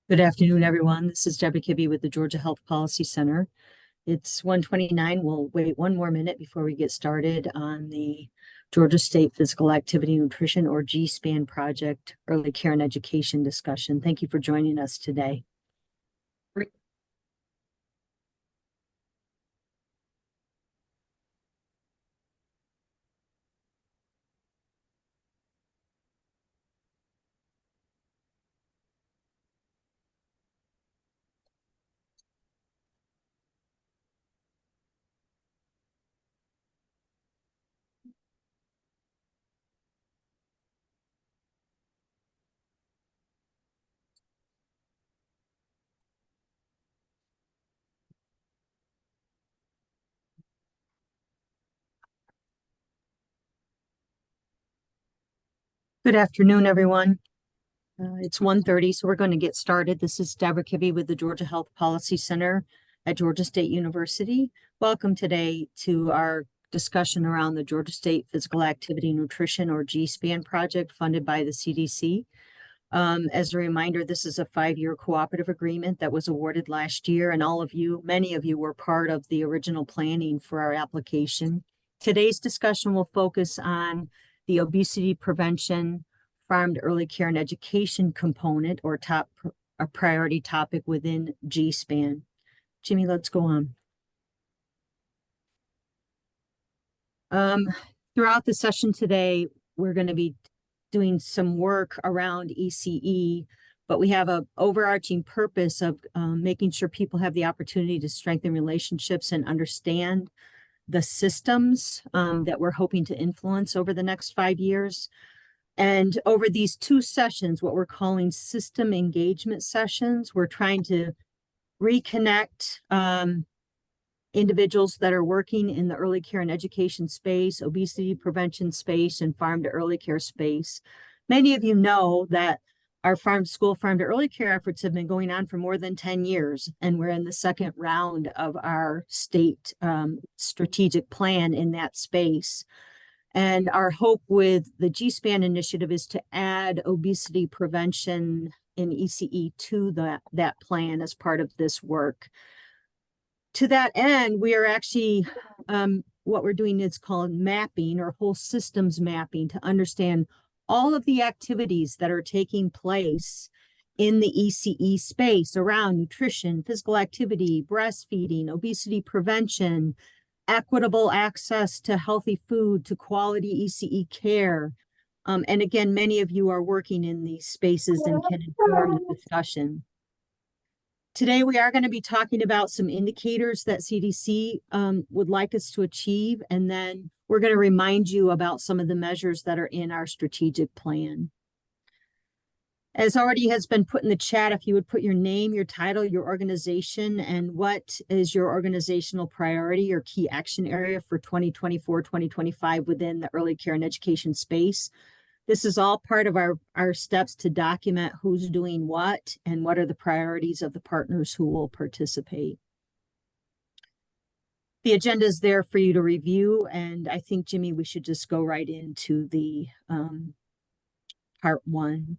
Good afternoon, everyone. This is Deborah Kibbe with the Georgia Health Policy Center. It's 1:29. We'll wait one more minute before we get started on the Georgia State Physical Activity Nutrition, or GSPAN project, early care and education discussion. Thank you for joining us today. Good afternoon, everyone. It's 1:30, so we're going to get started. This is Deborah Kibbe with the Georgia Health Policy Center at Georgia State University. Welcome today to our discussion around the Georgia State Physical Activity Nutrition, or GSPAN project, funded by the CDC. As a reminder, this is a 5-year cooperative agreement that was awarded last year, and many of you were part of the original planning for our application. Today's discussion will focus on the obesity prevention, farm to early care and education component, or a priority topic within GSPAN. Jimmy, let's go on. Throughout the session today, we're going to be doing some work around ECE, but we have an overarching purpose of making sure people have the opportunity to strengthen relationships and understand the systems that we're hoping to influence over the next 5 years. And over these 2 sessions, what we're calling system engagement sessions, we're trying to reconnect individuals that are working in the early care and education space, obesity prevention space, and farm to early care space. Many of you know that our farm to early care efforts have been going on for more than 10 years, and we're in the second round of our state strategic plan in that space. And our hope with the GSPAN initiative is to add obesity prevention in ECE to that plan as part of this work. To that end, we are actually, what we're doing is called mapping, or whole systems mapping, to understand all of the activities that are taking place in the ECE space around nutrition, physical activity, breastfeeding, obesity prevention, equitable access to healthy food, to quality ECE care. And again, many of you are working in these spaces and can inform the discussion. Today, we are going to be talking about some indicators that CDC would like us to achieve, and then we're going to remind you about some of the measures that are in our strategic plan. As already has been put in the chat, if you would put your name, your title, your organization, and what is your organizational priority or key action area for 2024-2025 within the early care and education space. This is all part of our steps to document who's doing what and what are the priorities of the partners who will participate. The agenda is there for you to review, and I think, Jimmy, we should just go right into the part 1.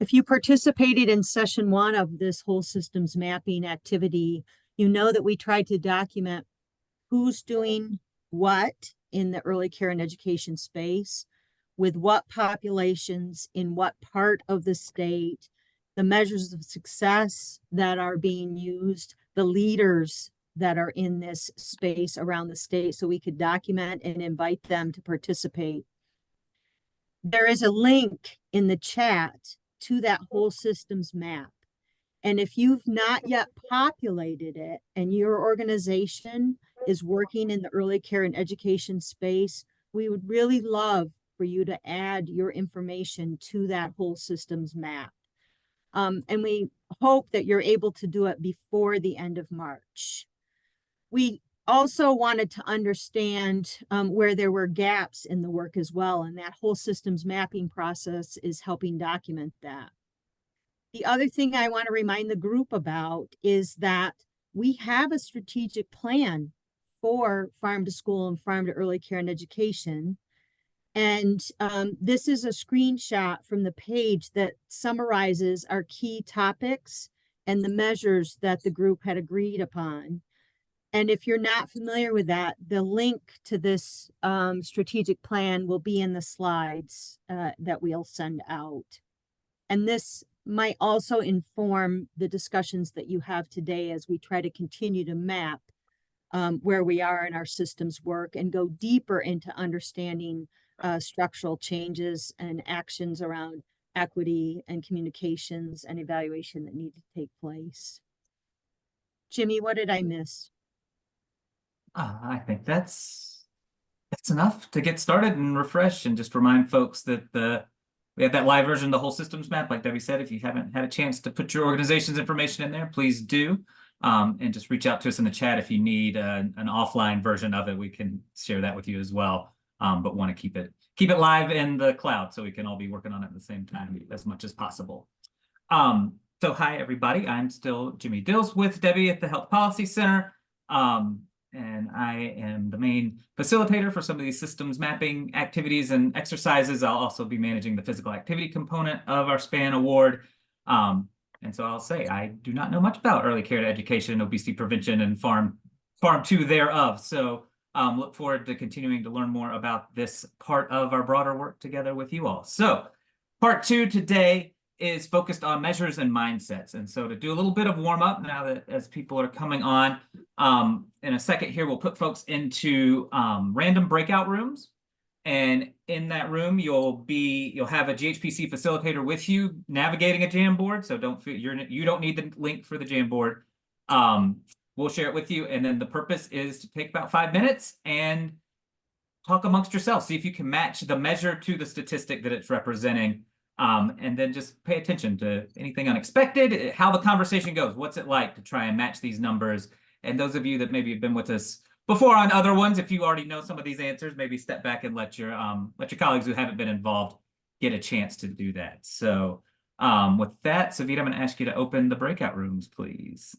If you participated in session 1 of this whole systems mapping activity, you know that we tried to document who's doing what in the early care and education space, with what populations, in what part of the state, the measures of success that are being used, the leaders that are in this space around the state, so we could document and invite them to participate. There is a link in the chat to that whole systems map. And if you've not yet populated it and your organization is working in the early care and education space, we would really love for you to add your information to that whole systems map. And we hope that you're able to do it before the end of March. We also wanted to understand where there were gaps in the work as well, and that whole systems mapping process is helping document that. The other thing I want to remind the group about is that we have a strategic plan for farm to school and farm to early care and education. And this is a screenshot from the page that summarizes our key topics and the measures that the group had agreed upon. And if you're not familiar with that, the link to this strategic plan will be in the slides that we'll send out. And this might also inform the discussions that you have today as we try to continue to map where we are in our systems work and go deeper into understanding structural changes and actions around equity and communications and evaluation that need to take place. Jimmy, what did I miss? I think that's enough to get started and refresh and just remind folks that we have that live version of the whole systems map. Like Debbie said, if you haven't had a chance to put your organization's information in there, please do. And just reach out to us in the chat if you need an offline version of it. We can share that with you as well. But want to keep it live in the cloud so we can all be working on it at the same time as much as possible. So hi everybody, I'm still Jimmy Dills with Debbie at the Health Policy Center. And I am the main facilitator for some of these systems mapping activities and exercises. I'll also be managing the physical activity component of our SPAN award. And so I'll say, I do not know much about early care to education, obesity prevention, and farm 2 thereof. So look forward to continuing to learn more about this part of our broader work together with you all. So part 2 today is focused on measures and mindsets. And so to do a little bit of warm up now that as people are coming on, in a second here, we'll put folks into random breakout rooms. And in that room, you'll have a GHPC facilitator with you navigating a Jamboard. So you don't need the link for the Jamboard. We'll share it with you. And then the purpose is to take about 5 minutes and talk amongst yourselves. See if you can match the measure to the statistic that it's representing. And then just pay attention to anything unexpected, how the conversation goes. What's it like to try and match these numbers? And those of you that maybe have been with us before on other ones, if you already know some of these answers, maybe step back and let your colleagues who haven't been involved get a chance to do that. So with that, Savita, I'm going to ask you to open the breakout rooms, please.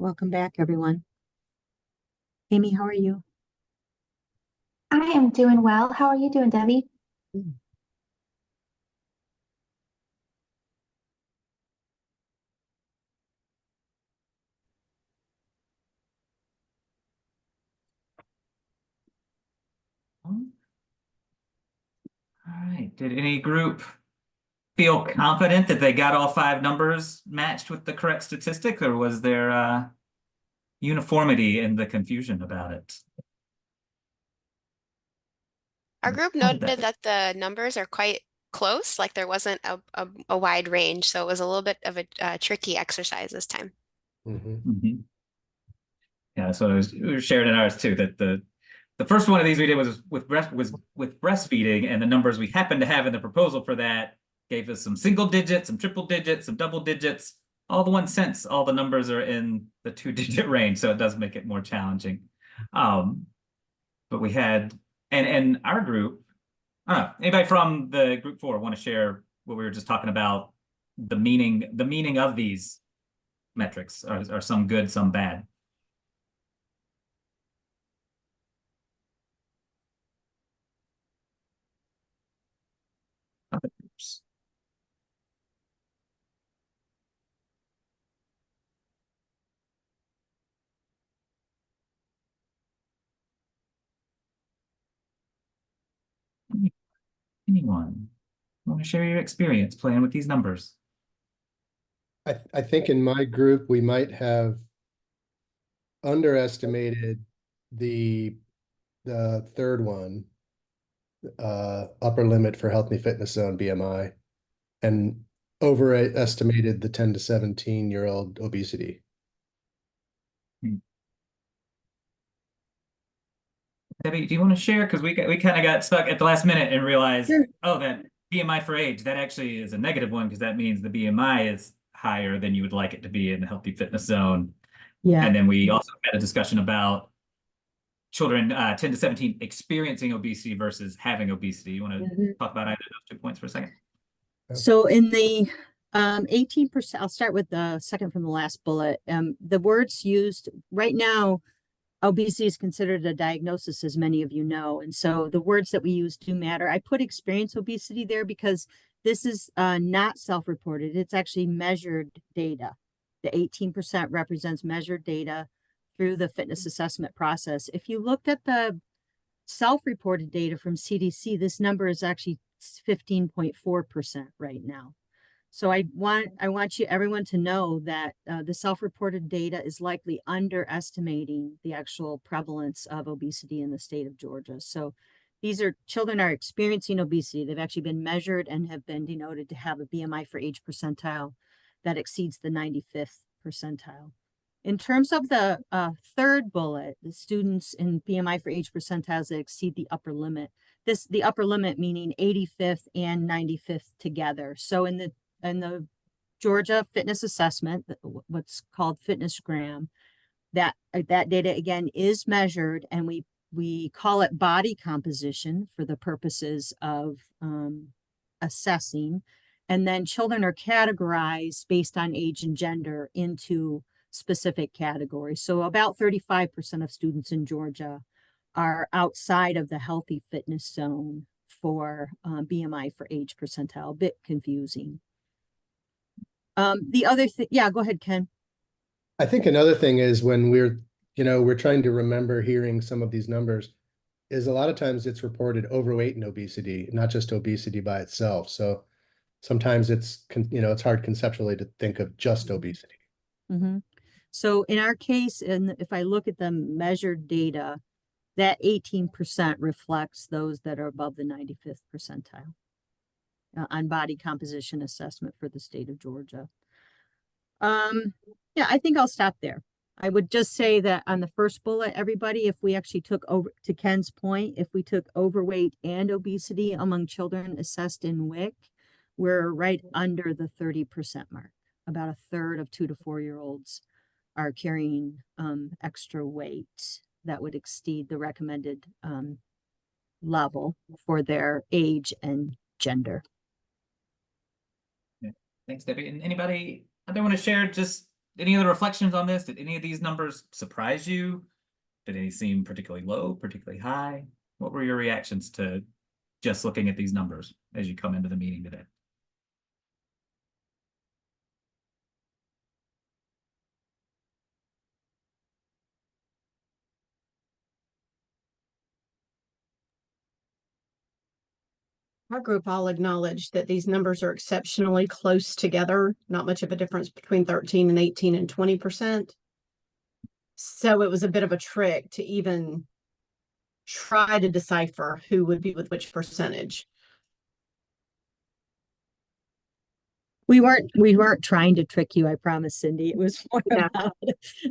Welcome back, everyone. Amy, how are you? I am doing well. How are you doing, Debbie? All right. Did any group feel confident that they got all 5 numbers matched with the correct statistic, or was there uniformity in the confusion about it? Our group How did that noted that the numbers are quite close, like there wasn't a wide range, so it was a little bit of a tricky exercise this time. Mhm. Yeah, so we were sharing in ours too, that the first one of these we did was with breastfeeding, and the numbers we happened to have in the proposal for that gave us some single digits, some triple digits, some double digits. All the 1 cents, all the numbers are in the 2-digit range, so it does make it more challenging. But we had, and our group, I don't know, anybody from the group 4 want to share what we were just talking about, the meaning of these metrics? Are some good, some bad? Other groups. Anyone want to share your experience playing with these numbers? I think in my group, we might have underestimated the third one, upper limit for healthy fitness zone BMI, and overestimated the 10 to 17-year-old obesity. Debbie, do you want to share? Because we kind of got stuck at the last minute and realized, Sure. oh, that BMI for age, that actually is a negative one, because that means the BMI is higher than you would like it to be in the healthy fitness zone. Yeah. And then we also had a discussion about children 10 to 17 experiencing obesity versus having obesity. You want to talk about either of those 2 points for a second? So in the 18%, I'll start with the second from the last bullet. The words used right now, obesity is considered a diagnosis, as many of you know. And so the words that we use do matter. I put experience obesity there because this is not self-reported. It's actually measured data. The 18% represents measured data through the fitness assessment process. If you looked at the self-reported data from CDC, this number is actually 15.4% right now. So I want everyone to know that the self-reported data is likely underestimating the actual prevalence of obesity in the state of Georgia. So children are experiencing obesity. They've actually been measured and have been denoted to have a BMI for age percentile that exceeds the 95th percentile. In terms of the third bullet, the students in BMI for age percentiles that exceed the upper limit. The upper limit meaning 85th and 95th together. So in the Georgia fitness assessment, what's called FitnessGram, that data again is measured, and we call it body composition for the purposes of assessing. And then children are categorized based on age and gender into specific categories. So about 35% of students in Georgia are outside of the healthy fitness zone for BMI for age percentile. A bit confusing. The other thing, yeah, go ahead, Ken. I think another thing is when we're trying to remember hearing some of these numbers, is a lot of times it's reported overweight and obesity, not just obesity by itself. So sometimes it's hard conceptually to think of just obesity. Mm-hmm. So in our case, and if I look at the measured data, that 18% reflects those that are above the 95th percentile on body composition assessment for the state of Georgia. Yeah, I think I'll stop there. I would just say that on the first bullet, everybody, if we actually took over, to Ken's point, if we took overweight and obesity among children assessed in WIC, we're right under the 30% mark. About a third of 2 to 4 year olds are carrying extra weight that would exceed the recommended level for their age and gender. Yeah. Thanks, Debbie. And anybody want to share just any other reflections on this? Did any of these numbers surprise you? Did any seem particularly low, particularly high? What were your reactions to just looking at these numbers as you come into the meeting today? Our group all acknowledge that these numbers are exceptionally close together, not much of a difference between 13 and 18 and 20%. So it was a bit of a trick to even try to decipher who would be with which percentage. We weren't trying to trick you, I promise, Cindy. It was more Yeah. about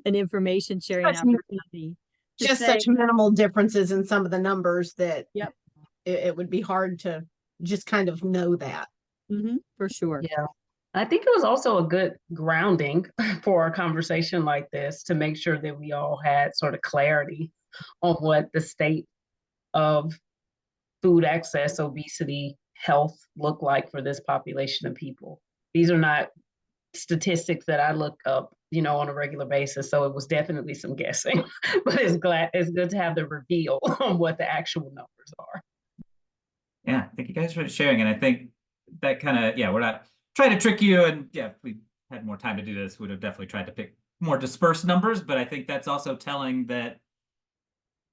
an information sharing Such an- opportunity. to Just say- such minimal differences in some of the numbers that Yep. it would be hard to just kind of know that. For sure. Yeah. I think it was also a good grounding for a conversation like this to make sure that we all had sort of clarity on what the state of food access, obesity, health look like for this population of people. These are not statistics that I look up, on a regular basis. So it was definitely some guessing, but it's good to have the reveal on what the actual numbers are. Yeah, thank you guys for sharing. And I think that kind of, we're not trying to trick you. And if we had more time to do this, we'd have definitely tried to pick more dispersed numbers. But I think that's also telling that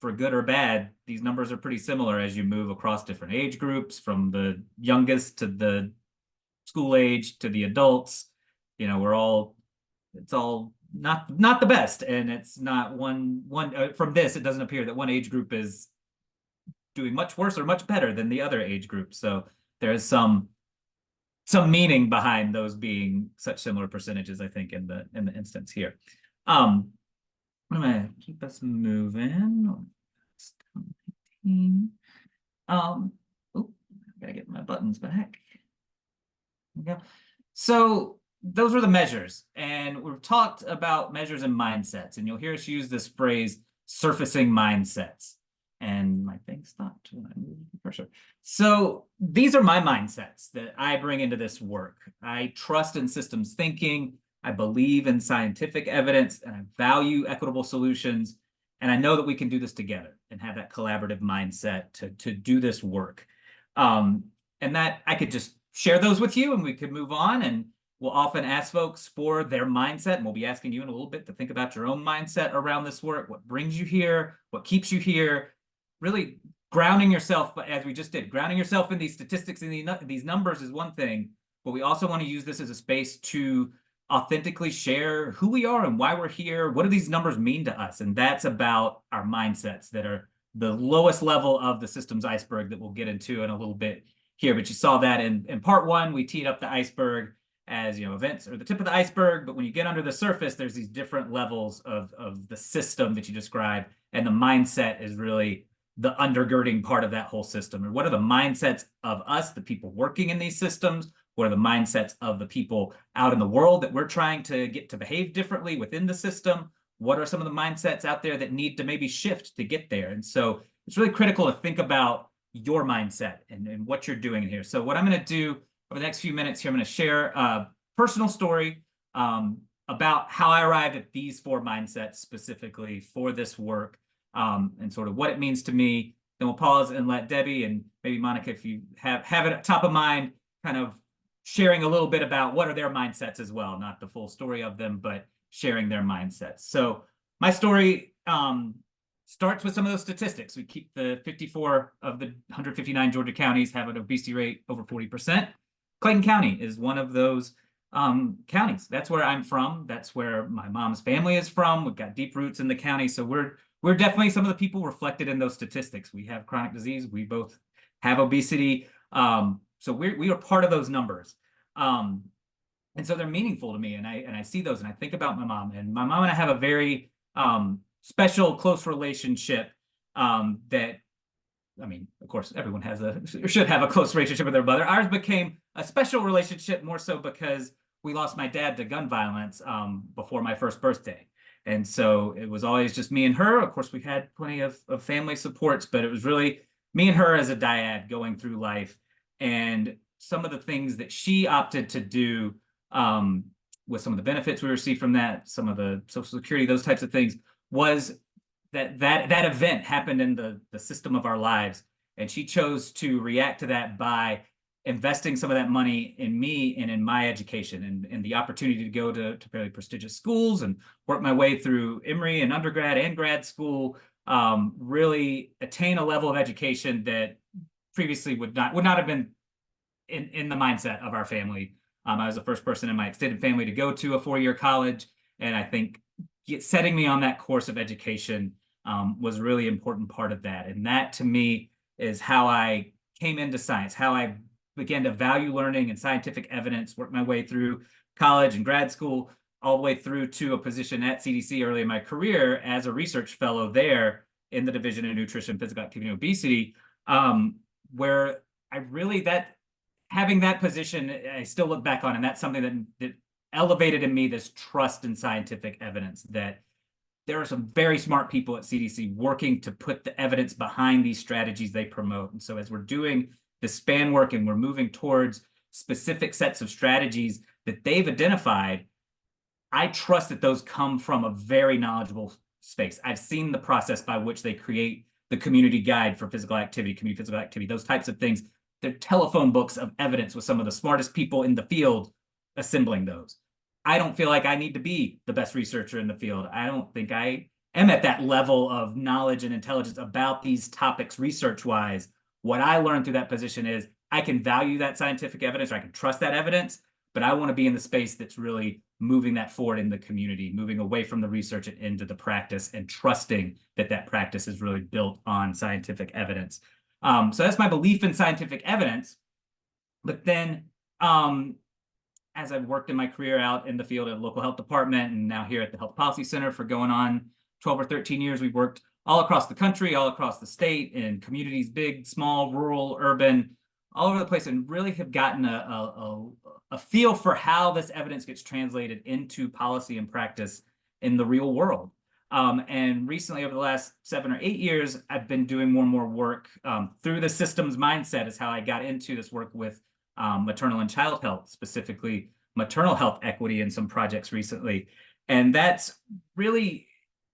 for good or bad, these numbers are pretty similar as you move across different age groups, from the youngest to the school age to the adults. It's all not the best. And it's not one from this, it doesn't appear that one age group is doing much worse or much better than the other age group. So there's some meaning behind those being such similar percentages, I think, in the instance here. I'm gonna keep us moving. Gotta get my buttons back. There we go. So those were the measures, and we've talked about measures and mindsets, and you'll hear us use this phrase, surfacing mindsets. And my thing stopped when I moved the cursor. So these are my mindsets that I bring into this work. I trust in systems thinking. I believe in scientific evidence, and I value equitable solutions. And I know that we can do this together and have that collaborative mindset to do this work. And that I could just share those with you and we could move on. And we'll often ask folks for their mindset, and we'll be asking you in a little bit to think about your own mindset around this work. What brings you here? What keeps you here? Really grounding yourself, as we just did, grounding yourself in these statistics and these numbers is one thing, but we also want to use this as a space to authentically share who we are and why we're here. What do these numbers mean to us? And that's about our mindsets that are the lowest level of the systems iceberg that we'll get into in a little bit here. But you saw that in part one, we teed up the iceberg as, events are the tip of the iceberg. But when you get under the surface, there's these different levels of the system that you describe. And the mindset is really the undergirding part of that whole system. Or what are the mindsets of us, the people working in these systems? What are the mindsets of the people out in the world that we're trying to get to behave differently within the system? What are some of the mindsets out there that need to maybe shift to get there? And so it's really critical to think about your mindset and what you're doing here. So what I'm going to do over the next few minutes here, I'm going to share a personal story about how I arrived at these 4 mindsets specifically for this work. And sort of what it means to me. Then we'll pause and let Debbie and maybe Monica, if you have it at top of mind, kind of sharing a little bit about what are their mindsets as well, not the full story of them, but sharing their mindsets. So my story starts with some of those statistics. We keep the 54 of the 159 Georgia counties have an obesity rate over 40%. Clayton County is one of those counties. That's where I'm from. That's where my mom's family is from. We've got deep roots in the county. So we're definitely some of the people reflected in those statistics. We have chronic disease. We both have obesity. So we are part of those numbers. And so they're meaningful to me. And I see those and I think about my mom. And my mom and I have a very special, close relationship that, I mean, of course, everyone should have a close relationship with their mother. Ours became a special relationship more so because we lost my dad to gun violence before my first birthday. And so it was always just me and her. Of course, we had plenty of family supports, but it was really me and her as a dyad going through life. And some of the things that she opted to do with some of the benefits we received from that, some of the Social Security, those types of things, was that event happened in the system of our lives. And she chose to react to that by investing some of that money in me and in my education, and the opportunity to go to fairly prestigious schools and work my way through Emory and undergrad and grad school, really attain a level of education that previously would not have been in the mindset of our family. I was the first person in my extended family to go to a 4-year college, and I think setting me on that course of education was a really important part of that. And that, to me, is how I came into science, how I began to value learning and scientific evidence, worked my way through college and grad school, all the way through to a position at CDC early in my career as a research fellow there in the Division of Nutrition, Physical Activity, and Obesity, where I really, having that position, I still look back on, and that's something that elevated in me this trust in scientific evidence, that there are some very smart people at CDC working to put the evidence behind these strategies they promote. And so as we're doing the SPAN work and we're moving towards specific sets of strategies that they've identified, I trust that those come from a very knowledgeable space. I've seen the process by which they create the community guide for physical activity, community physical activity, those types of things. They're telephone books of evidence with some of the smartest people in the field assembling those. I don't feel like I need to be the best researcher in the field. I don't think I am at that level of knowledge and intelligence about these topics research-wise. What I learned through that position is I can value that scientific evidence, or I can trust that evidence, but I want to be in the space that's really moving that forward in the community, moving away from the research and into the practice, and trusting that that practice is really built on scientific evidence. So that's my belief in scientific evidence. But then as I've worked in my career out in the field at a local health department, and now here at the Health Policy Center for going on 12 or 13 years, we've worked all across the country, all across the state, in communities, big, small, rural, urban, all over the place, and really have gotten a feel for how this evidence gets translated into policy and practice in the real world. And recently, over the last 7 or 8 years, I've been doing more and more work through the systems mindset, is how I got into this work with maternal and child health, specifically maternal health equity in some projects recently. And that's really,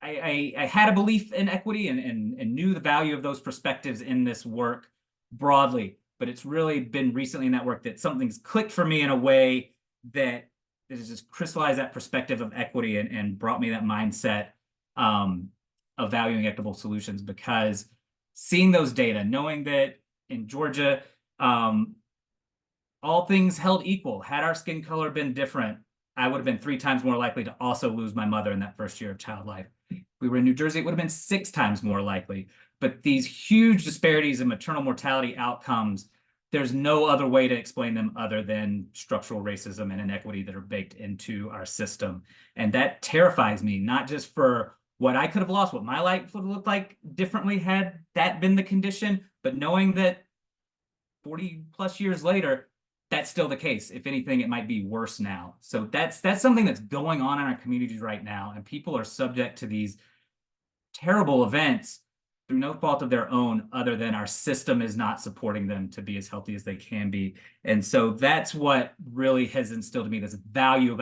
I had a belief in equity and knew the value of those perspectives in this work broadly, but it's really been recently in that work that something's clicked for me in a way that has just crystallized that perspective of equity and brought me that mindset of valuing equitable solutions. Because seeing those data, knowing that in Georgia, all things held equal, had our skin color been different, I would have been 3 times more likely to also lose my mother in that first year of child life. If we were in New Jersey, it would have been 6 times more likely. But these huge disparities in maternal mortality outcomes, there's no other way to explain them other than structural racism and inequity that are baked into our system. And that terrifies me, not just for what I could have lost, what my life would have looked like differently had that been the condition, but knowing that 40 plus years later, that's still the case. If anything, it might be worse now. So that's something that's going on in our communities right now. And people are subject to these terrible events through no fault of their own, other than our system is not supporting them to be as healthy as they can be. And so that's what really has instilled in me this value of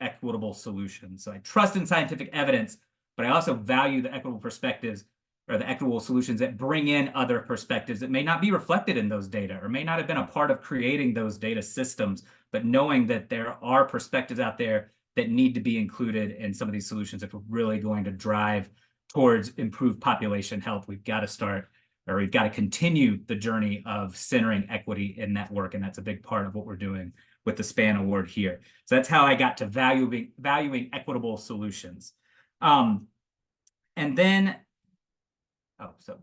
equitable solutions. So I trust in scientific evidence, but I also value the equitable perspectives, or the equitable solutions that bring in other perspectives that may not be reflected in those data, or may not have been a part of creating those data systems, but knowing that there are perspectives out there that need to be included in some of these solutions if we're really going to drive towards improved population health. We've got to start, or we've got to continue the journey of centering equity in that work. And that's a big part of what we're doing with the SPAN Award here. So that's how I got to valuing equitable solutions. And then,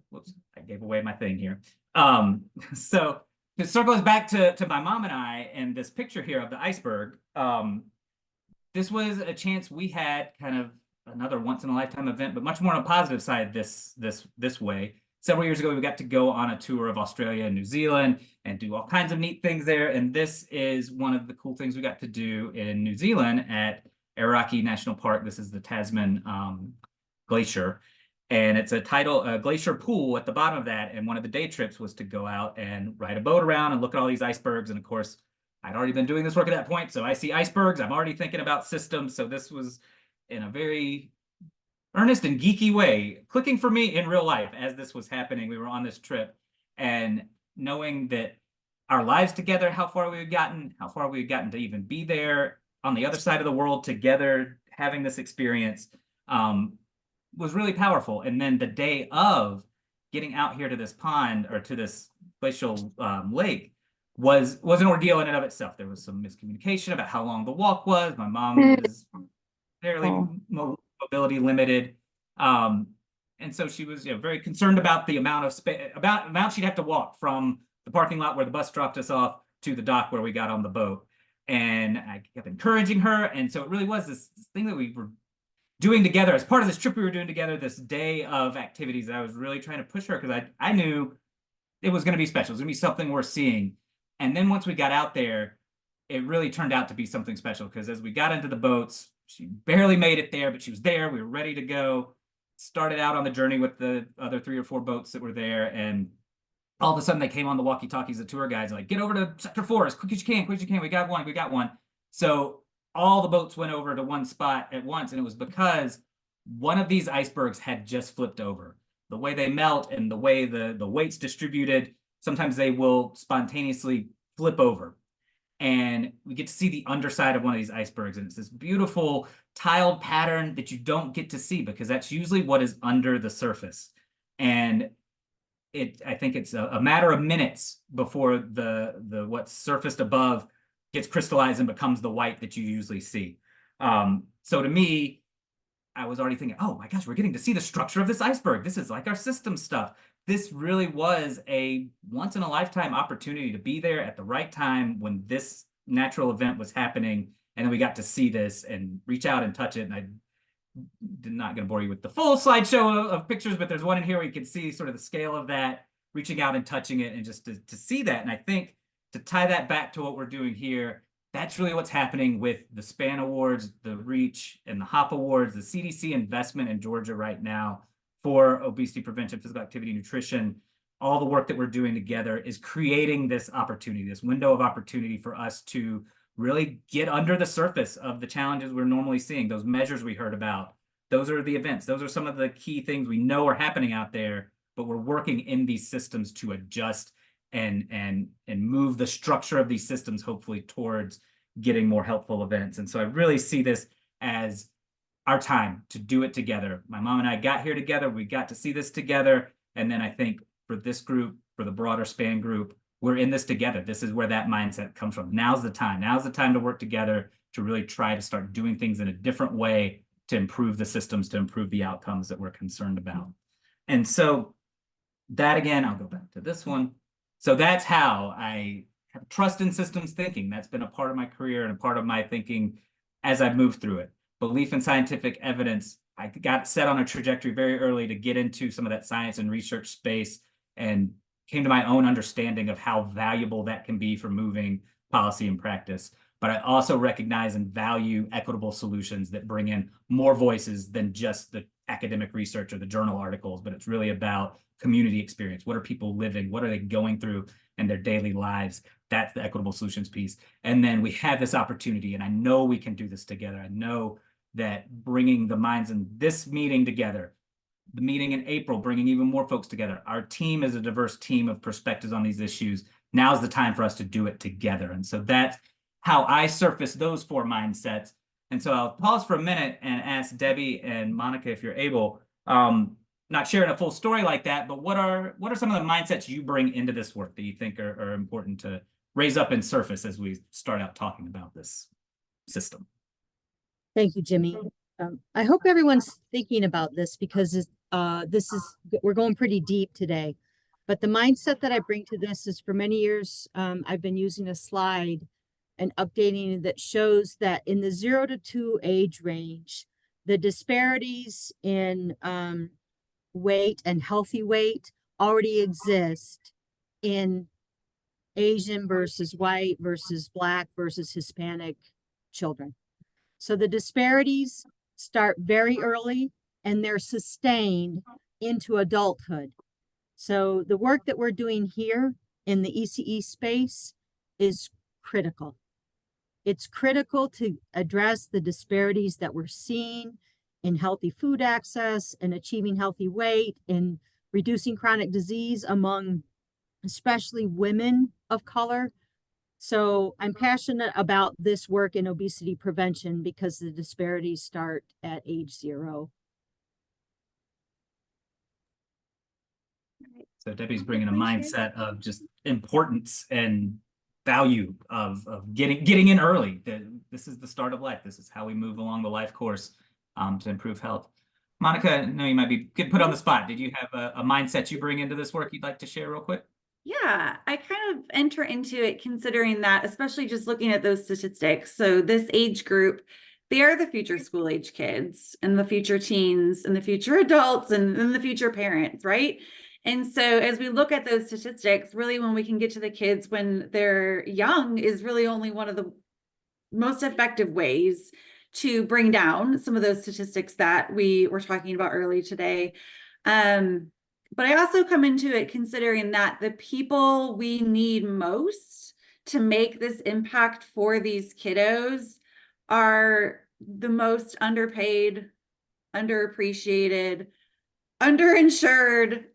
whoops, I gave away my thing here. So it circles back to my mom and I, and this picture here of the iceberg. This was a chance we had, kind of another once in a lifetime event, but much more on a positive side this way. Several years ago, we got to go on a tour of Australia and New Zealand and do all kinds of neat things there. And this is one of the cool things we got to do in New Zealand at Aoraki National Park. This is the Tasman Glacier. And it's a glacier pool at the bottom of that. And one of the day trips was to go out and ride a boat around and look at all these icebergs. And of course, I'd already been doing this work at that point, so I see icebergs. I'm already thinking about systems. So this was in a very earnest and geeky way, clicking for me in real life as this was happening. We were on this trip, and knowing that our lives together, how far we had gotten to even be there on the other side of the world together, having this experience, was really powerful. And then the day of getting out here to this pond or to this glacial lake was an ordeal in and of itself. There was some miscommunication about how long the walk was. My mom is fairly mobility limited. And so she was, very concerned about the amount of space, amount she'd have to walk from the parking lot where the bus dropped us off to the dock where we got on the boat. And I kept encouraging her. And so it really was this thing that we were doing together as part of this trip we were doing together, this day of activities that I was really trying to push her, because I knew it was going to be special. It was going to be something worth seeing. And then once we got out there, it really turned out to be something special, because as we got into the boats, she barely made it there, but she was there. We were ready to go. Started out on the journey with the other 3 or 4 boats that were there. And all of a sudden they came on the walkie-talkies, the tour guides, like, get over to sector 4 as quick as you can, quick as you can. We got one. So all the boats went over to one spot at once. And it was because one of these icebergs had just flipped over. The way they melt and the way the weight's distributed, sometimes they will spontaneously flip over. And we get to see the underside of one of these icebergs. And it's this beautiful tiled pattern that you don't get to see, because that's usually what is under the surface. And I think it's a matter of minutes before the what's surfaced above gets crystallized and becomes the white that you usually see. So to me, I was already thinking, oh my gosh, we're getting to see the structure of this iceberg. This is like our system stuff. This really was a once in a lifetime opportunity to be there at the right time when this natural event was happening. And then we got to see this and reach out and touch it. And I'm not going to bore you with the full slideshow of pictures, but there's one in here where you can see sort of the scale of that, reaching out and touching it, and just to see that. And I think to tie that back to what we're doing here, that's really what's happening with the SPAN Awards, the REACH, and the HOP Awards, the CDC investment in Georgia right now for obesity prevention, physical activity, nutrition. All the work that we're doing together is creating this opportunity, this window of opportunity for us to really get under the surface of the challenges we're normally seeing, those measures we heard about. Those are the events. Those are some of the key things we know are happening out there, but we're working in these systems to adjust and move the structure of these systems, hopefully, towards getting more helpful events. And so I really see this as our time to do it together. My mom and I got here together. We got to see this together. And then I think for this group, for the broader SPAN group, we're in this together. This is where that mindset comes from. Now's the time. Now's the time to work together to really try to start doing things in a different way to improve the systems, to improve the outcomes that we're concerned about. And so that, again, I'll go back to this one. So that's how I have trust in systems thinking. That's been a part of my career and a part of my thinking as I've moved through it. Belief in scientific evidence. I got set on a trajectory very early to get into some of that science and research space, and came to my own understanding of how valuable that can be for moving policy and practice. But I also recognize and value equitable solutions that bring in more voices than just the academic research or the journal articles, but it's really about community experience. What are people living? What are they going through in their daily lives? That's the equitable solutions piece. And then we have this opportunity, and I know we can do this together. I know that bringing the minds in this meeting together, the meeting in April, bringing even more folks together. Our team is a diverse team of perspectives on these issues. Now's the time for us to do it together. And so that's how I surface those 4 mindsets. And so I'll pause for a minute and ask Debbie and Monica, if you're able, not sharing a full story like that, but what are some of the mindsets you bring into this work that you think are important to raise up and surface as we start out talking about this system? Thank you, Jimmy. I hope everyone's thinking about this, because we're going pretty deep today. But the mindset that I bring to this is, for many years, I've been using a slide and updating that shows that in the 0 to 2 age range, the disparities in weight and healthy weight already exist in Asian versus white versus Black versus Hispanic children. So the disparities start very early, and they're sustained into adulthood. So the work that we're doing here in the ECE space is critical. It's critical to address the disparities that we're seeing in healthy food access and achieving healthy weight and reducing chronic disease among especially women of color. So I'm passionate about this work in obesity prevention because the disparities start at age 0. So Debbie's bringing a mindset of just importance and value of getting in early. This is the start of life. This is how we move along the life course to improve health. Monica, I know you might be getting put on the spot. Did you have a mindset you bring into this work you'd like to share real quick? Yeah, I kind of enter into it considering that, especially just looking at those statistics. So this age group, they are the future school age kids and the future teens and the future adults and the future parents, right? And so as we look at those statistics, really when we can get to the kids when they're young is really only one of the most effective ways to bring down some of those statistics that we were talking about early today. But I also come into it considering that the people we need most to make this impact for these kiddos are the most underpaid, underappreciated, underinsured,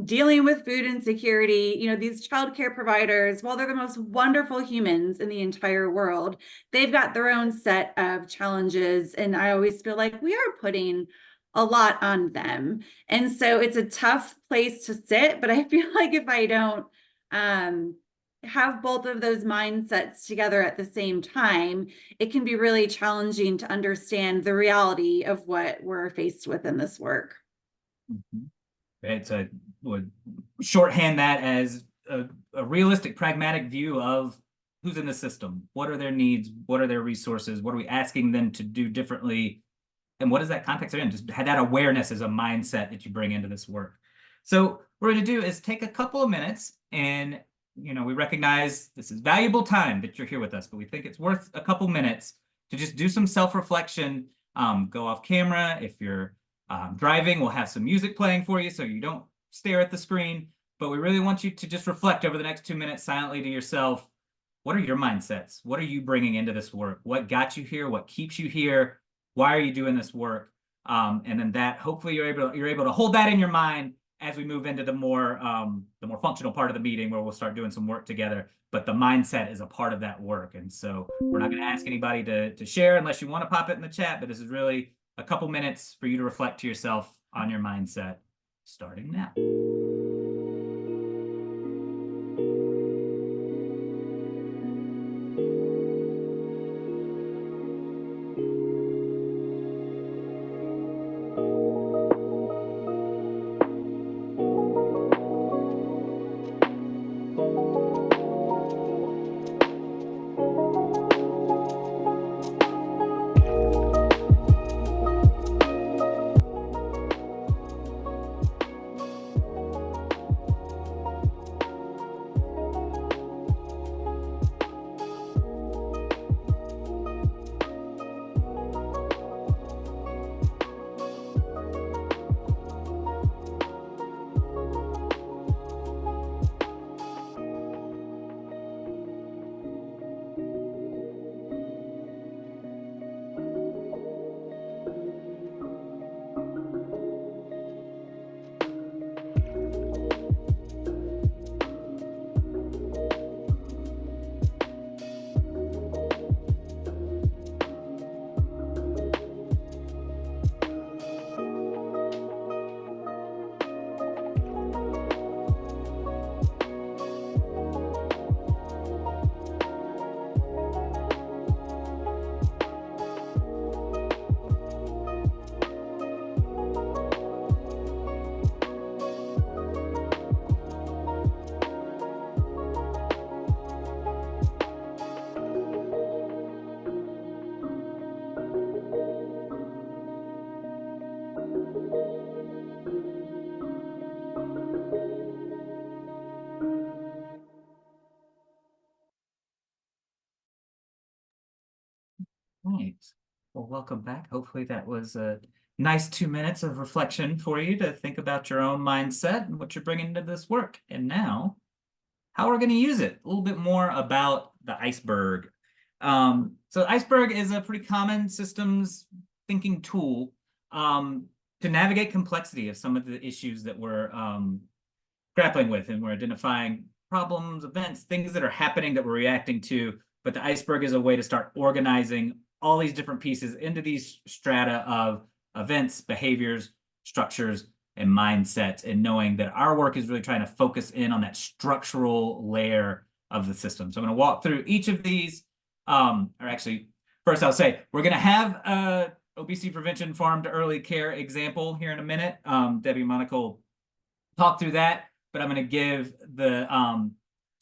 dealing with food insecurity. You know, these childcare providers, while they're the most wonderful humans in the entire world, they've got their own set of challenges. And I always feel like we are putting a lot on them. And so it's a tough place to sit, but I feel like if I don't have both of those mindsets together at the same time, it can be really challenging to understand the reality of what we're faced with in this work. Right, so I would shorthand that as a realistic, pragmatic view of who's in the system. What are their needs? What are their resources? What are we asking them to do differently? And what is that context they're in? Just have that awareness as a mindset that you bring into this work. So what we're going to do is take a couple of minutes and, you know, we recognize this is valuable time that you're here with us, but we think it's worth a couple minutes to just do some self-reflection, go off camera. If you're driving, we'll have some music playing for you so you don't stare at the screen, but we really want you to just reflect over the next 2 minutes silently to yourself. What are your mindsets? What are you bringing into this work? What got you here? What keeps you here? Why are you doing this work? And then that hopefully you're able to hold that in your mind as we move into the more functional part of the meeting where we'll start doing some work together. But the mindset is a part of that work. And so we're not going to ask anybody to share unless you want to pop it in the chat, but this is really a couple minutes for you to reflect to yourself on your mindset starting now. Right. Well, welcome back. Hopefully that was a nice 2 minutes of reflection for you to think about your own mindset and what you're bringing into this work. And now, how we're going to use it. A little bit more about the iceberg. So iceberg is a pretty common systems thinking tool to navigate complexity of some of the issues that we're grappling with, and we're identifying problems, events, things that are happening that we're reacting to. But the iceberg is a way to start organizing all these different pieces into these strata of events, behaviors, structures, and mindsets, and knowing that our work is really trying to focus in on that structural layer of the system. So I'm going to walk through each of these, or actually, first I'll say, we're going to have a obesity prevention farm to early care example here in a minute. Debbie and Monica will talk through that, but I'm going to give the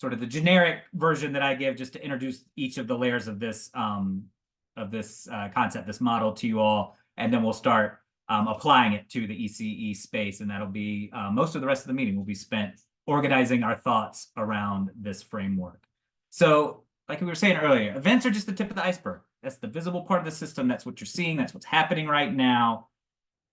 sort of the generic version that I give just to introduce each of the layers of this concept, this model to you all, and then we'll start applying it to the ECE space, and that'll be most of the rest of the meeting will be spent organizing our thoughts around this framework. So, like we were saying earlier, events are just the tip of the iceberg. That's the visible part of the system. That's what you're seeing. That's what's happening right now.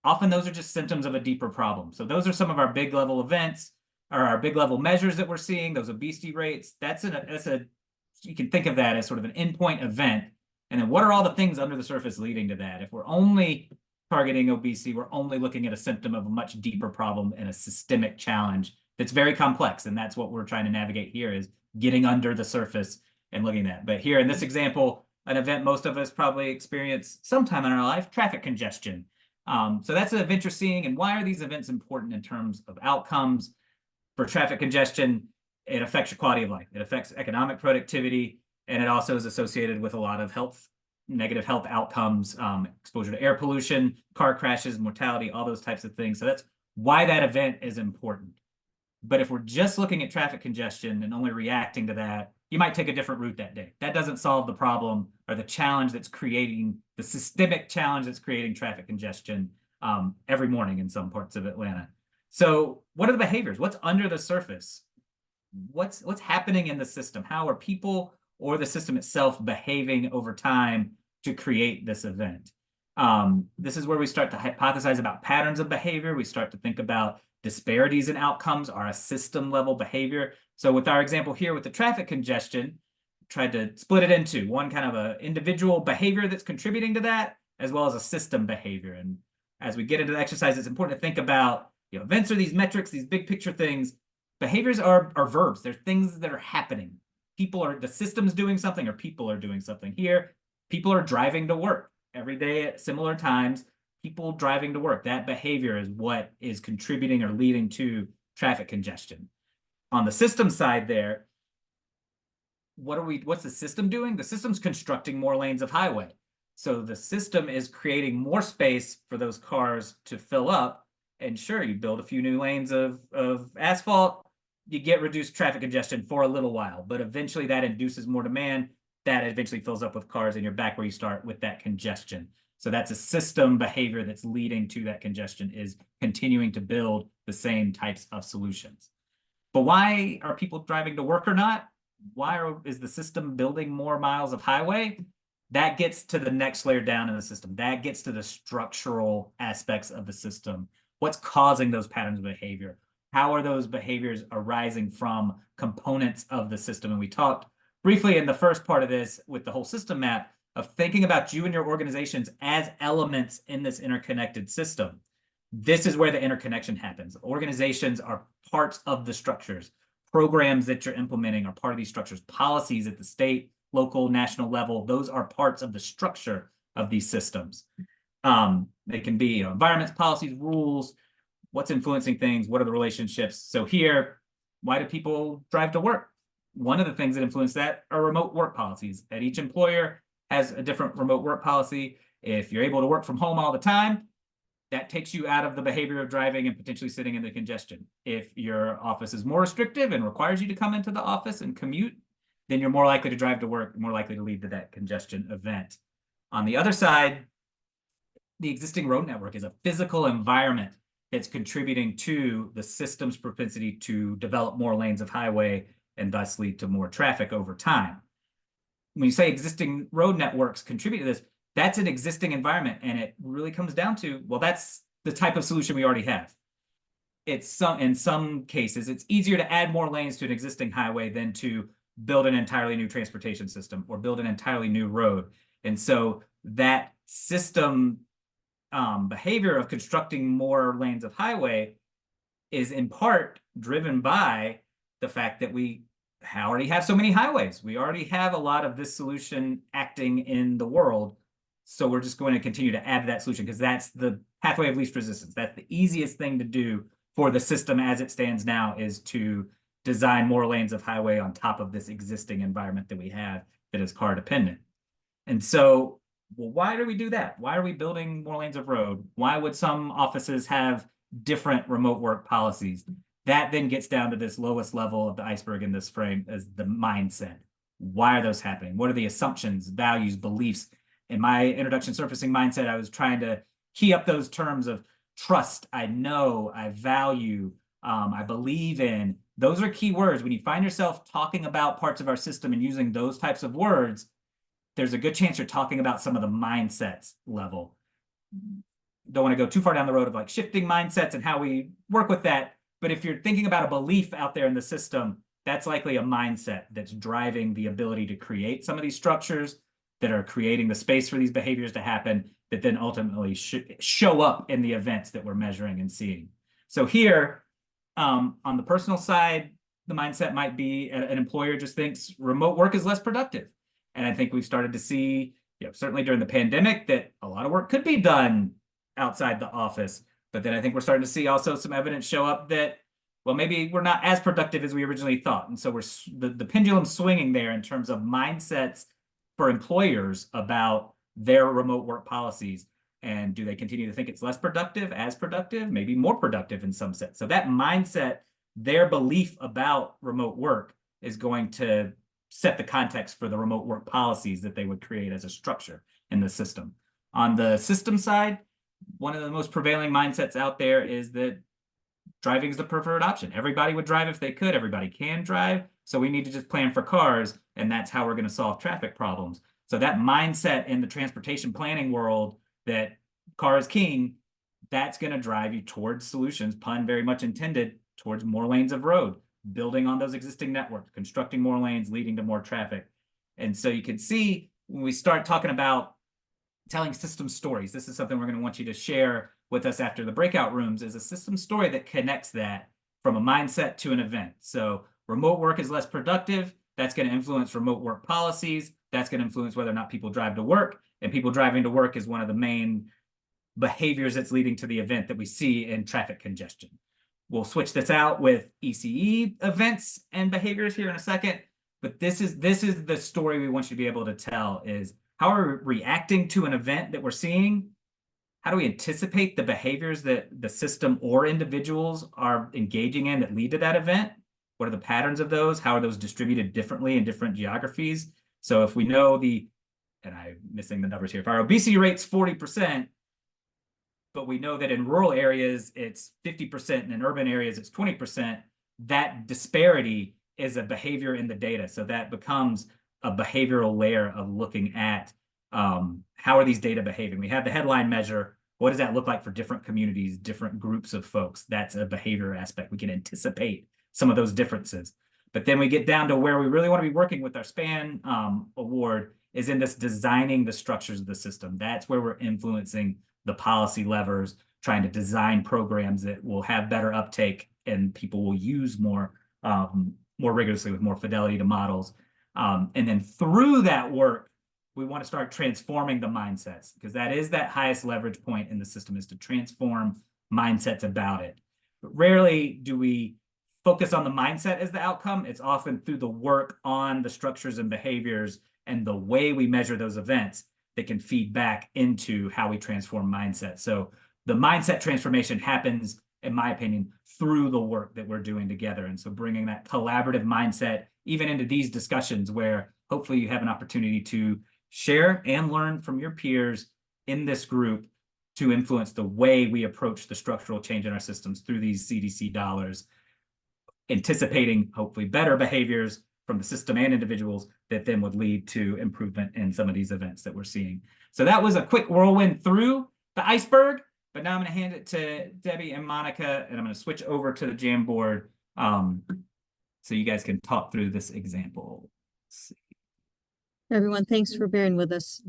Often those are just symptoms of a deeper problem. So those are some of our big level events, or our big level measures that we're seeing, those obesity rates. You can think of that as sort of an endpoint event. And then what are all the things under the surface leading to that? If we're only targeting obesity, we're only looking at a symptom of a much deeper problem and a systemic challenge that's very complex. And that's what we're trying to navigate here, is getting under the surface and looking at that. But here in this example, an event most of us probably experience sometime in our life, traffic congestion. So that's an event you're seeing. And why are these events important in terms of outcomes? For traffic congestion, it affects your quality of life. It affects economic productivity, and it also is associated with a lot of negative health outcomes, exposure to air pollution, car crashes, mortality, all those types of things. So that's why that event is important. But if we're just looking at traffic congestion and only reacting to that, you might take a different route that day. That doesn't solve the problem or the challenge that's creating, the systemic challenge that's creating traffic congestion every morning in some parts of Atlanta. So what are the behaviors? What's under the surface? What's happening in the system? How are people or the system itself behaving over time to create this event? This is where we start to hypothesize about patterns of behavior. We start to think about disparities in outcomes are a system level behavior. So with our example here with the traffic congestion, tried to split it into one kind of an individual behavior that's contributing to that, as well as a system behavior. And as we get into the exercise, it's important to think about, events are these metrics, these big picture things. Behaviors are verbs. They're things that are happening. The system's doing something, or people are doing something. Here, people are driving to work every day at similar times. People driving to work. That behavior is what is contributing or leading to traffic congestion. On the system side there, what's the system doing? The system's constructing more lanes of highway. So the system is creating more space for those cars to fill up. And sure, you build a few new lanes of asphalt, you get reduced traffic congestion for a little while, but eventually that induces more demand. That eventually fills up with cars, and you're back where you start with that congestion. So that's a system behavior that's leading to that congestion, is continuing to build the same types of solutions. But why are people driving to work or not? Is the system building more miles of highway? That gets to the next layer down in the system. That gets to the structural aspects of the system. What's causing those patterns of behavior? How are those behaviors arising from components of the system? And we talked briefly in the first part of this with the whole system map of thinking about you and your organizations as elements in this interconnected system. This is where the interconnection happens. Organizations are parts of the structures. Programs that you're implementing are part of these structures. Policies at the state, local, national level, those are parts of the structure of these systems. They can be environments, policies, rules, what's influencing things, what are the relationships. So here, why do people drive to work? One of the things that influence that are remote work policies. At each employer has a different remote work policy. If you're able to work from home all the time, that takes you out of the behavior of driving and potentially sitting in the congestion. If your office is more restrictive and requires you to come into the office and commute, then you're more likely to drive to work, more likely to lead to that congestion event. On the other side, the existing road network is a physical environment that's contributing to the system's propensity to develop more lanes of highway and thus lead to more traffic over time. When you say existing road networks contribute to this, that's an existing environment, and it really comes down to, well, that's the type of solution we already have. In some cases, it's easier to add more lanes to an existing highway than to build an entirely new transportation system or build an entirely new road. And so that system behavior of constructing more lanes of highway is in part driven by the fact that we already have so many highways. We already have a lot of this solution acting in the world. So we're just going to continue to add to that solution because that's the pathway of least resistance. That's the easiest thing to do for the system as it stands now, is to design more lanes of highway on top of this existing environment that we have that is car dependent. And so, well, why do we do that? Why are we building more lanes of road? Why would some offices have different remote work policies? That then gets down to this lowest level of the iceberg in this frame as the mindset. Why are those happening? What are the assumptions, values, beliefs? In my introduction surfacing mindset, I was trying to key up those terms of trust, I know, I value, I believe in. Those are key words. When you find yourself talking about parts of our system and using those types of words, there's a good chance you're talking about some of the mindsets level. Don't want to go too far down the road of like shifting mindsets and how we work with that. But if you're thinking about a belief out there in the system, that's likely a mindset that's driving the ability to create some of these structures that are creating the space for these behaviors to happen that then ultimately show up in the events that we're measuring and seeing. So here, on the personal side, the mindset might be an employer just thinks remote work is less productive. And I think we've started to see, certainly during the pandemic, that a lot of work could be done outside the office. But then I think we're starting to see also some evidence show up that, well, maybe we're not as productive as we originally thought. And so the pendulum swinging there in terms of mindsets for employers about their remote work policies. And do they continue to think it's less productive, as productive, maybe more productive in some sense? So that mindset, their belief about remote work is going to set the context for the remote work policies that they would create as a structure in the system. On the system side, one of the most prevailing mindsets out there is that driving is the preferred option. Everybody would drive if they could. Everybody can drive. So we need to just plan for cars, and that's how we're going to solve traffic problems. So that mindset in the transportation planning world that car is king, that's going to drive you towards solutions, pun very much intended, towards more lanes of road, building on those existing networks, constructing more lanes, leading to more traffic. And so you can see when we start talking about telling system stories, this is something we're going to want you to share with us after the breakout rooms, is a system story that connects that from a mindset to an event. So remote work is less productive. That's going to influence remote work policies. That's going to influence whether or not people drive to work. And people driving to work is one of the main behaviors that's leading to the event that we see in traffic congestion. We'll switch this out with ECE events and behaviors here in a second. But this is the story we want you to be able to tell, is how are we reacting to an event that we're seeing? How do we anticipate the behaviors that the system or individuals are engaging in that lead to that event? What are the patterns of those? How are those distributed differently in different geographies? So if we know and I'm missing the numbers here, if our obesity rate's 40%, but we know that in rural areas it's 50% and in urban areas it's 20%, that disparity is a behavior in the data. So that becomes a behavioral layer of looking at how are these data behaving? We have the headline measure. What does that look like for different communities, different groups of folks? That's a behavior aspect. We can anticipate some of those differences. But then we get down to where we really want to be working with our SPAN award is in this designing the structures of the system. That's where we're influencing the policy levers, trying to design programs that will have better uptake and people will use more rigorously with more fidelity to models. And then through that work, we want to start transforming the mindsets, because that is that highest leverage point in the system, is to transform mindsets about it. But rarely do we focus on the mindset as the outcome. It's often through the work on the structures and behaviors and the way we measure those events that can feed back into how we transform mindsets. So the mindset transformation happens, in my opinion, through the work that we're doing together. And so bringing that collaborative mindset even into these discussions, where hopefully you have an opportunity to share and learn from your peers in this group to influence the way we approach the structural change in our systems through these CDC dollars, anticipating hopefully better behaviors from the system and individuals that then would lead to improvement in some of these events that we're seeing. So that was a quick whirlwind through the iceberg, but now I'm going to hand it to Debbie and Monica, and I'm going to switch over to the Jamboard so you guys can talk through this example. Let's see. Everyone, thanks for bearing with us.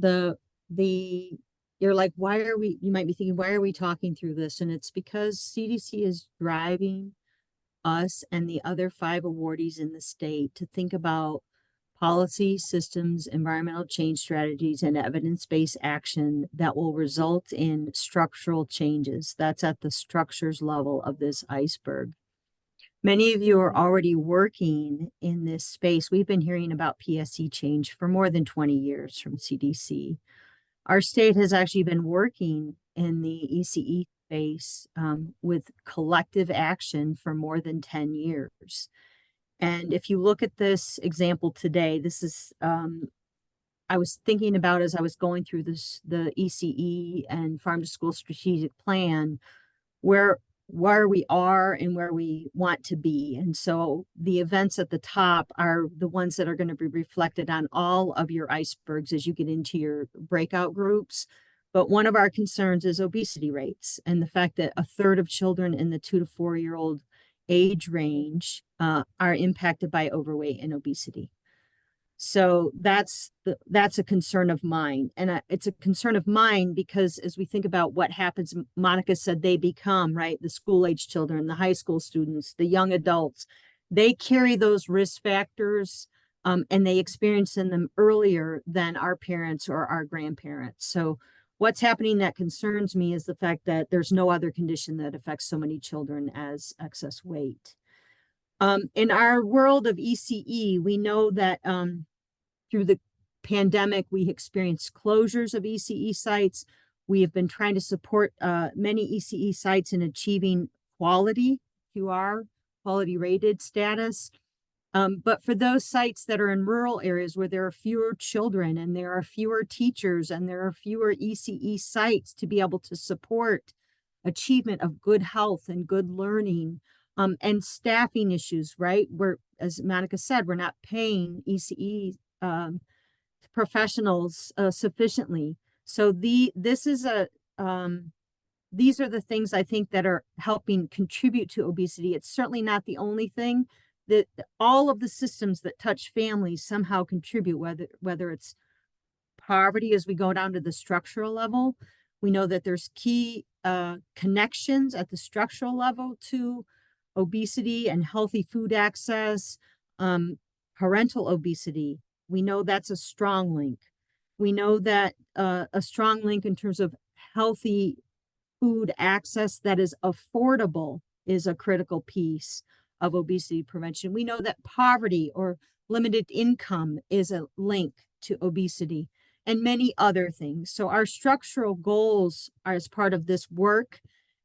You're like, you might be thinking, why are we talking through this? And it's because CDC is driving us and the other 5 awardees in the state to think about policy, systems, environmental change strategies, and evidence-based action that will result in structural changes. That's at the structures level of this iceberg. Many of you are already working in this space. We've been hearing about PSE change for more than 20 years from CDC. Our state has actually been working in the ECE space with collective action for more than 10 years. And if you look at this example today, this is, I was thinking about as I was going through the ECE and Farm to School Strategic Plan, where we are and where we want to be. And so the events at the top are the ones that are going to be reflected on all of your icebergs as you get into your breakout groups. But one of our concerns is obesity rates and the fact that 1/3 of children in the 2 to 4-year-old age range are impacted by overweight and obesity. So that's a concern of mine. And it's a concern of mine because as we think about what happens, Monica said they become, right, the school age children, the high school students, the young adults, they carry those risk factors and they experience them earlier than our parents or our grandparents. So what's happening that concerns me is the fact that there's no other condition that affects so many children as excess weight. In our world of ECE, we know that through the pandemic, we experienced closures of ECE sites. We have been trying to support many ECE sites in achieving quality, QR, quality rated status. But for those sites that are in rural areas where there are fewer children and there are fewer teachers and there are fewer ECE sites to be able to support achievement of good health and good learning, and staffing issues, right? Where, as Monica said, we're not paying ECE professionals sufficiently. So these are the things I think that are helping contribute to obesity. It's certainly not the only thing. That all of the systems that touch families somehow contribute, whether it's poverty as we go down to the structural level. We know that there's key connections at the structural level to obesity and healthy food access, parental obesity. We know that's a strong link. We know that a strong link in terms of healthy food access that is affordable is a critical piece of obesity prevention. We know that poverty or limited income is a link to obesity and many other things. So our structural goals are as part of this work,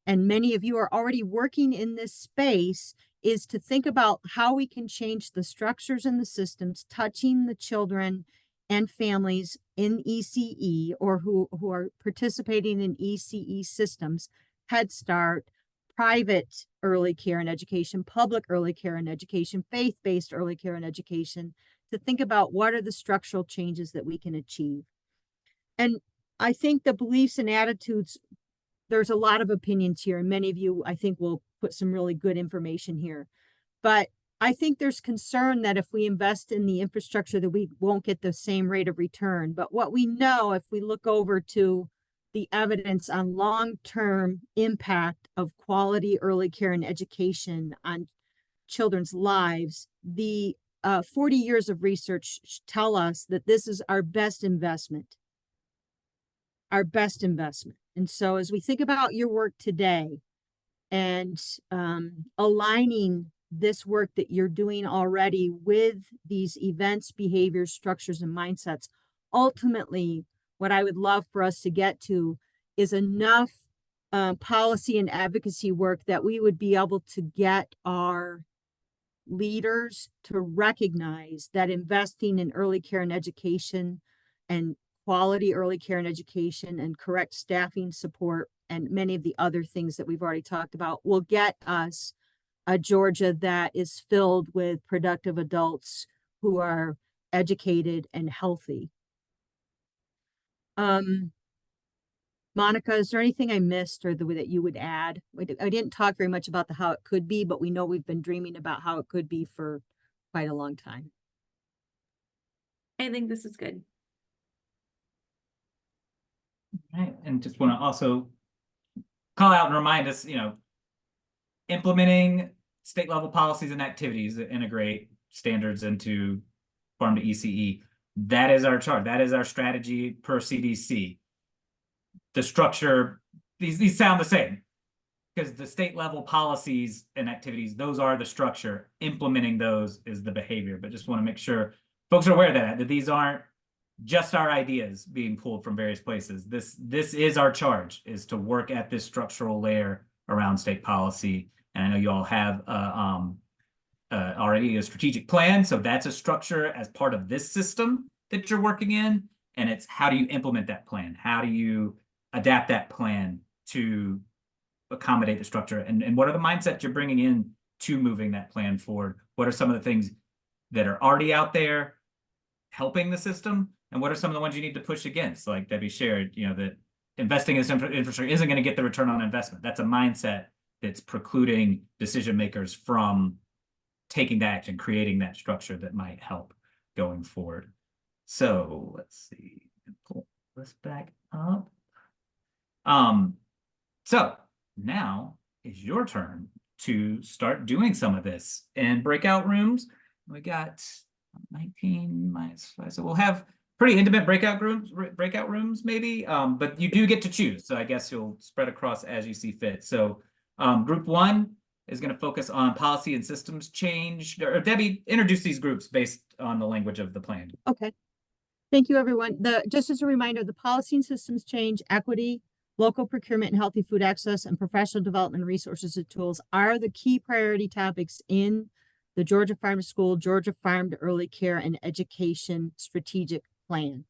and many of you are already working in this space, is to think about how we can change the structures and the systems touching the children and families in ECE or who are participating in ECE systems, Head Start, private early care and education, public early care and education, faith-based early care and education, to think about what are the structural changes that we can achieve. And I think the beliefs and attitudes, there's a lot of opinions here, and many of you, I think, will put some really good information here. But I think there's concern that if we invest in the infrastructure that we won't get the same rate of return. But what we know, if we look over to the evidence on long-term impact of quality early care and education on children's lives, the 40 years of research tell us that this is our best investment. Our best investment. And so as we think about your work today and aligning this work that you're doing already with these events, behaviors, structures, and mindsets, ultimately, what I would love for us to get to is enough policy and advocacy work that we would be able to get our leaders to recognize that investing in early care and education and quality early care and education and correct staffing support and many of the other things that we've already talked about will get us a Georgia that is filled with productive adults who are educated and healthy. Monica, is there anything I missed or that you would add? I didn't talk very much about how it could be, but we know we've been dreaming about how it could be for quite a long time. I think this is good. Right, and just want to also call out and remind us, implementing state level policies and activities that integrate standards into farm to ECE. That is our charge. That is our strategy per CDC. The structure, these sound the same because the state level policies and activities, those are the structure. Implementing those is the behavior, but just want to make sure folks are aware that these aren't just our ideas being pulled from various places. This is our charge, is to work at this structural layer around state policy. And I know you all have already a strategic plan, so that's a structure as part of this system that you're working in. And it's how do you implement that plan? How do you adapt that plan to accommodate the structure? And what are the mindsets you're bringing in to moving that plan forward? What are some of the things that are already out there helping the system? And what are some of the ones you need to push against? Like Debbie shared, that investing in this infrastructure isn't going to get the return on investment. That's a mindset that's precluding decision makers from taking that action, creating that structure that might help going forward. So let's see, pull this back up. So now is your turn to start doing some of this in breakout rooms. We got 19 minus 5, so we'll have pretty intimate breakout rooms maybe, but you do get to choose. So I guess you'll spread across as you see fit. So group 1 is going to focus on policy and systems change. Or Debbie, introduce these groups based on the language of the plan. Okay. Thank you, everyone. Just as a reminder, the policy and systems change, equity, local procurement and healthy food access, and professional development resources and tools are the key priority topics in the Georgia Farm to School, Georgia Farm to Early Care and Education Strategic Plan.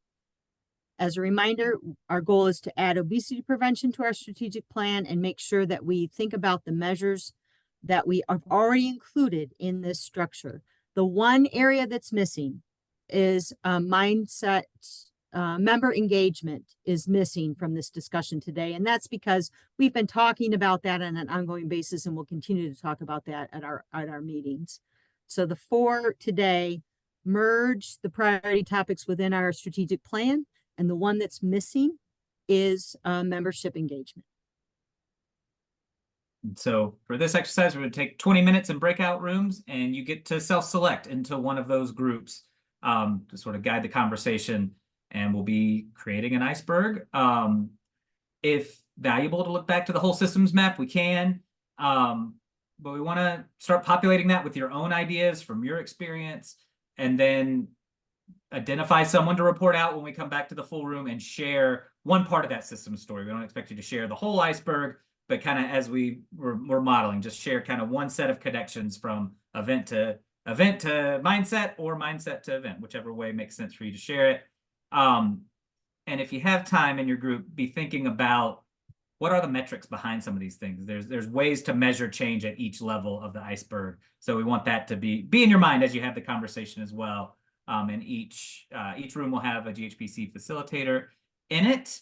As a reminder, our goal is to add obesity prevention to our strategic plan and make sure that we think about the measures that we have already included in this structure. The one area that's missing is mindset. Member engagement is missing from this discussion today. And that's because we've been talking about that on an ongoing basis, and we'll continue to talk about that at our meetings. So the 4 today merge the priority topics within our strategic plan, and the one that's missing is membership engagement. And so for this exercise, we're going to take 20 minutes in breakout rooms, and you get to self-select into one of those groups to sort of guide the conversation. And we'll be creating an iceberg. If valuable to look back to the whole systems map, we can. But we want to start populating that with your own ideas from your experience, and then identify someone to report out when we come back to the full room and share one part of that system story. We don't expect you to share the whole iceberg, but kind of as we're modeling, just share kind of one set of connections from event to mindset, or mindset to event, whichever way makes sense for you to share it. And if you have time in your group, be thinking about what are the metrics behind some of these things. There's ways to measure change at each level of the iceberg. So we want that to be in your mind as you have the conversation as well. And each room will have a GHPC facilitator in it.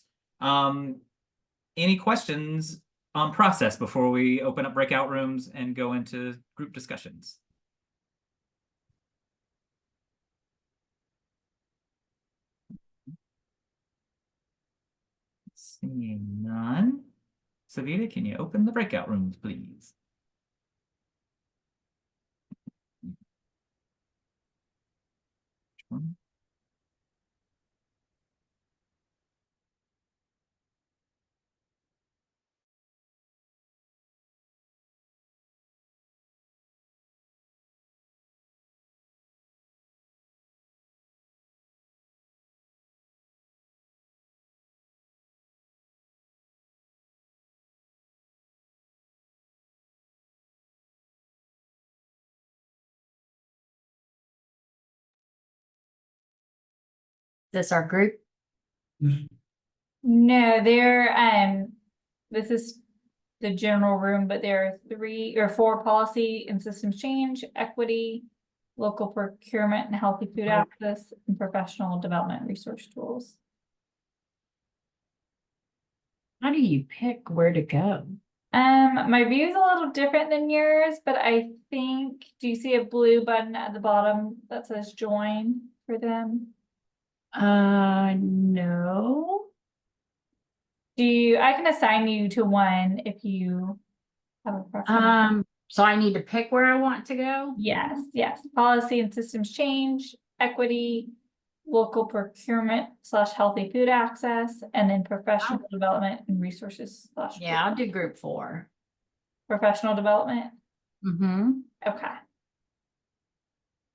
Any questions on process before we open up breakout rooms and go into group discussions? Seeing none. Savita, can you open the breakout rooms, please? This our group? No, this is the general room, but there are 3 or 4 policy and systems change, equity, local procurement and healthy food access, and professional development resource tools. How do you pick where to go? My view is a little different than yours, but I think, do you see a blue button at the bottom that says join for them? No. I can assign you to one if you have a preference. So I need to pick where I want to go? Yes, yes. Policy and systems change, equity, local procurement / healthy food access, and then professional development and resources / Yeah, I'll do group 4. professional development. Mm-hmm. Okay,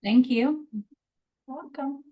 Thank you. welcome.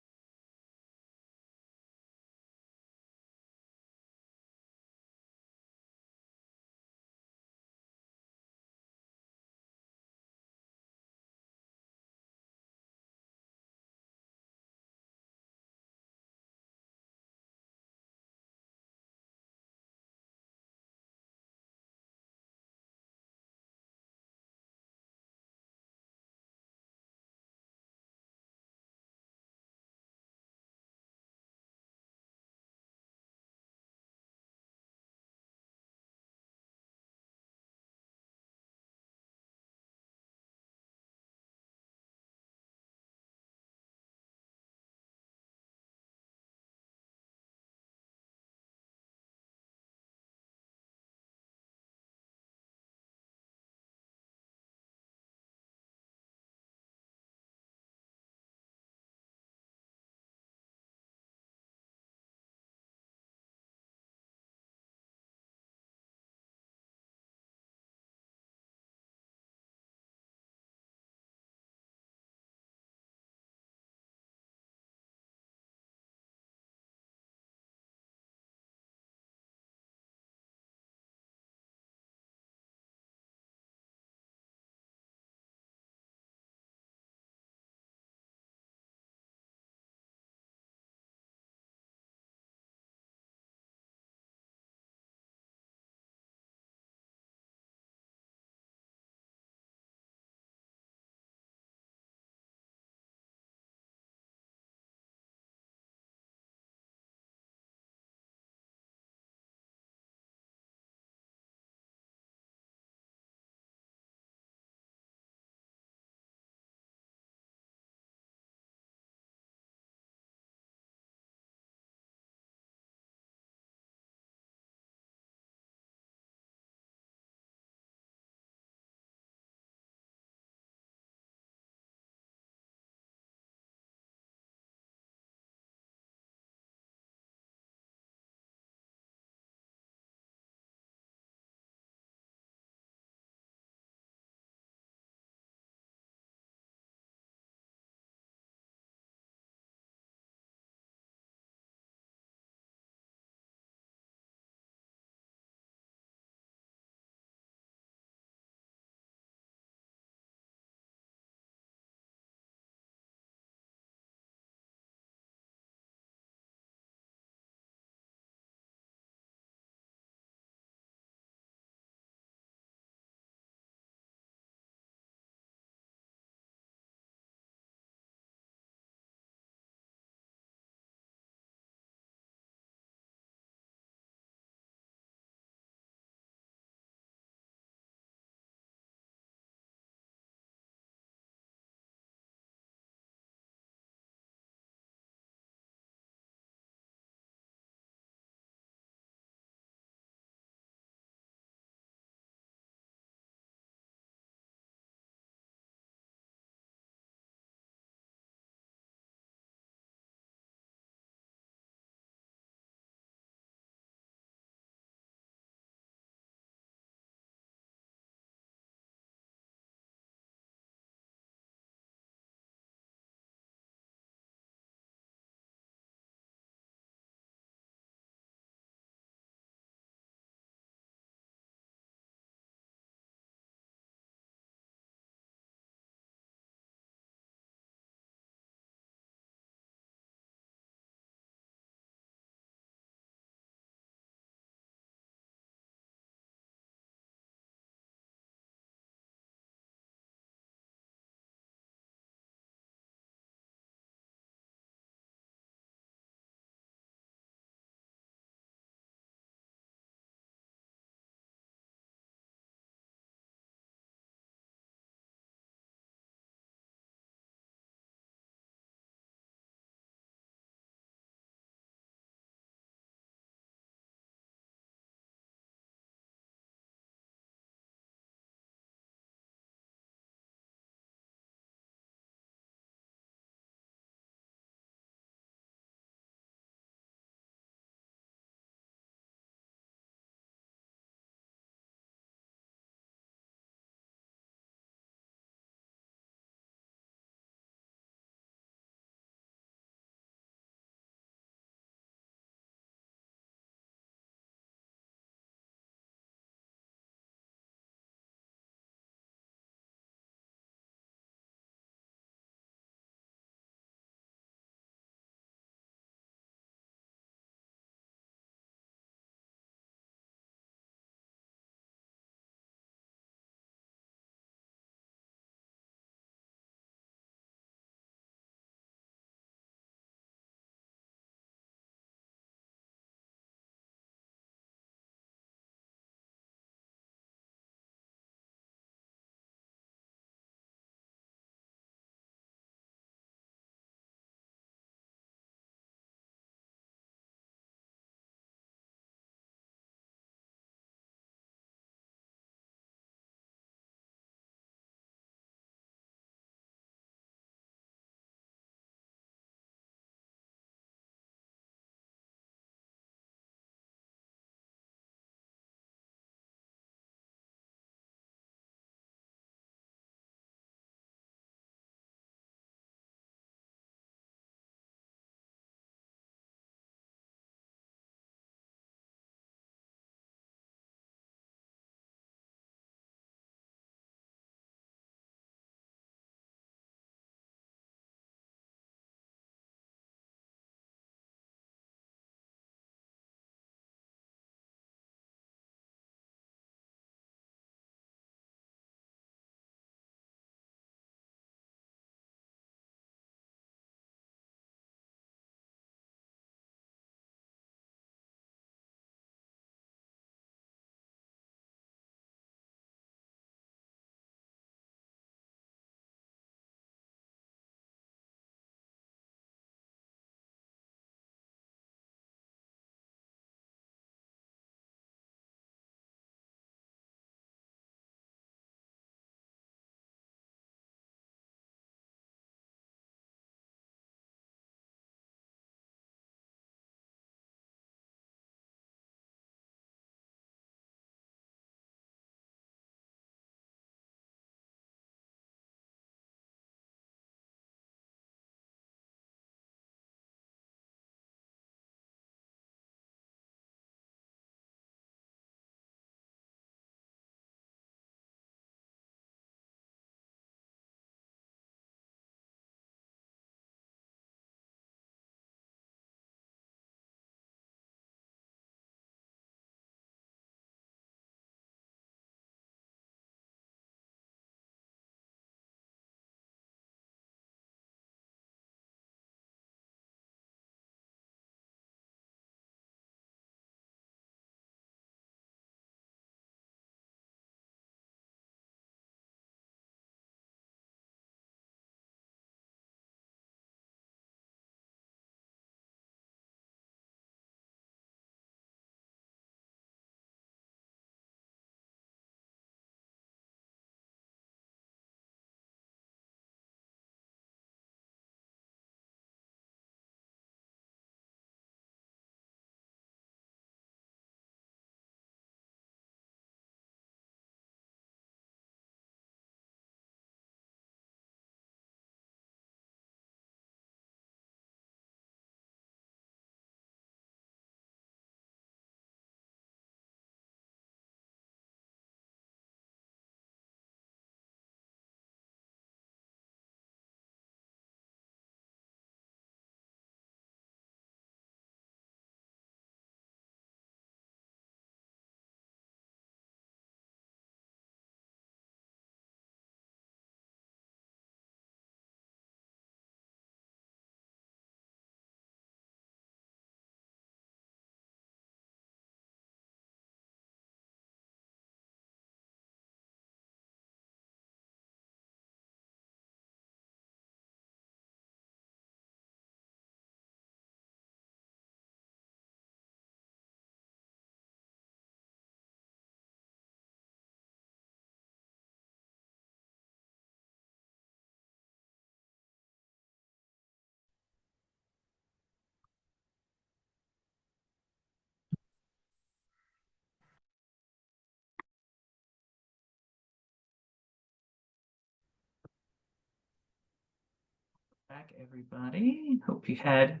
Back, everybody. Hope you had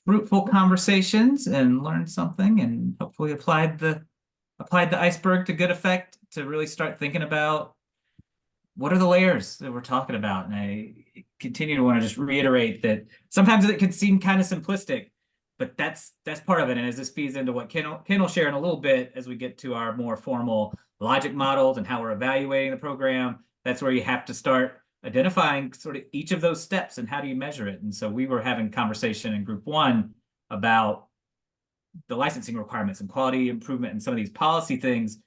fruitful conversations and learned something, and hopefully applied the iceberg to good effect to really start thinking about what are the layers that we're talking about. And I continue to want to just reiterate that sometimes it can seem kind of simplistic, but that's part of it. And as this feeds into what Ken will share in a little bit as we get to our more formal logic models and how we're evaluating the program, that's where you have to start identifying sort of each of those steps and how do you measure it. And so we were having conversation in group one about the licensing requirements and quality improvement and some of these policy things,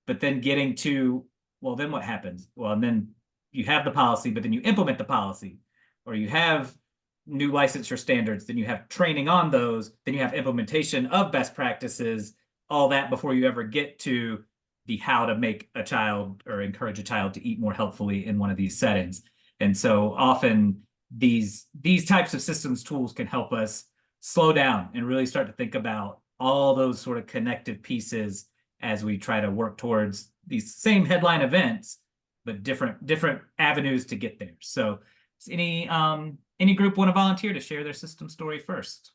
but then getting to, well, then what happens? Well, and then you have the policy, but then you implement the policy, or you have new licensure standards, then you have training on those, then you have implementation of best practices, all that before you ever get to the how to make a child or encourage a child to eat more healthfully in one of these settings. And so often these types of systems tools can help us slow down and really start to think about all those sort of connective pieces as we try to work towards these same headline events, but different avenues to get there. So any group want to volunteer to share their system story first?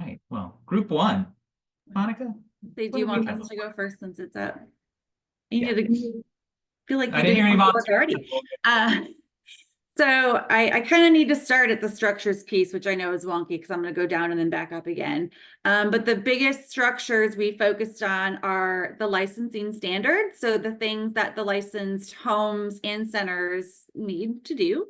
All right, well, group one, Monica. They What do do we want have? us to go first since it's up. You Yeah. need to feel like I you're didn't hear doing any some work already. So I kind of need to start at the structures piece, which I know is wonky because I'm going to go down and then back up again. But the biggest structures we focused on are the licensing standards. So the things that the licensed homes and centers need to do.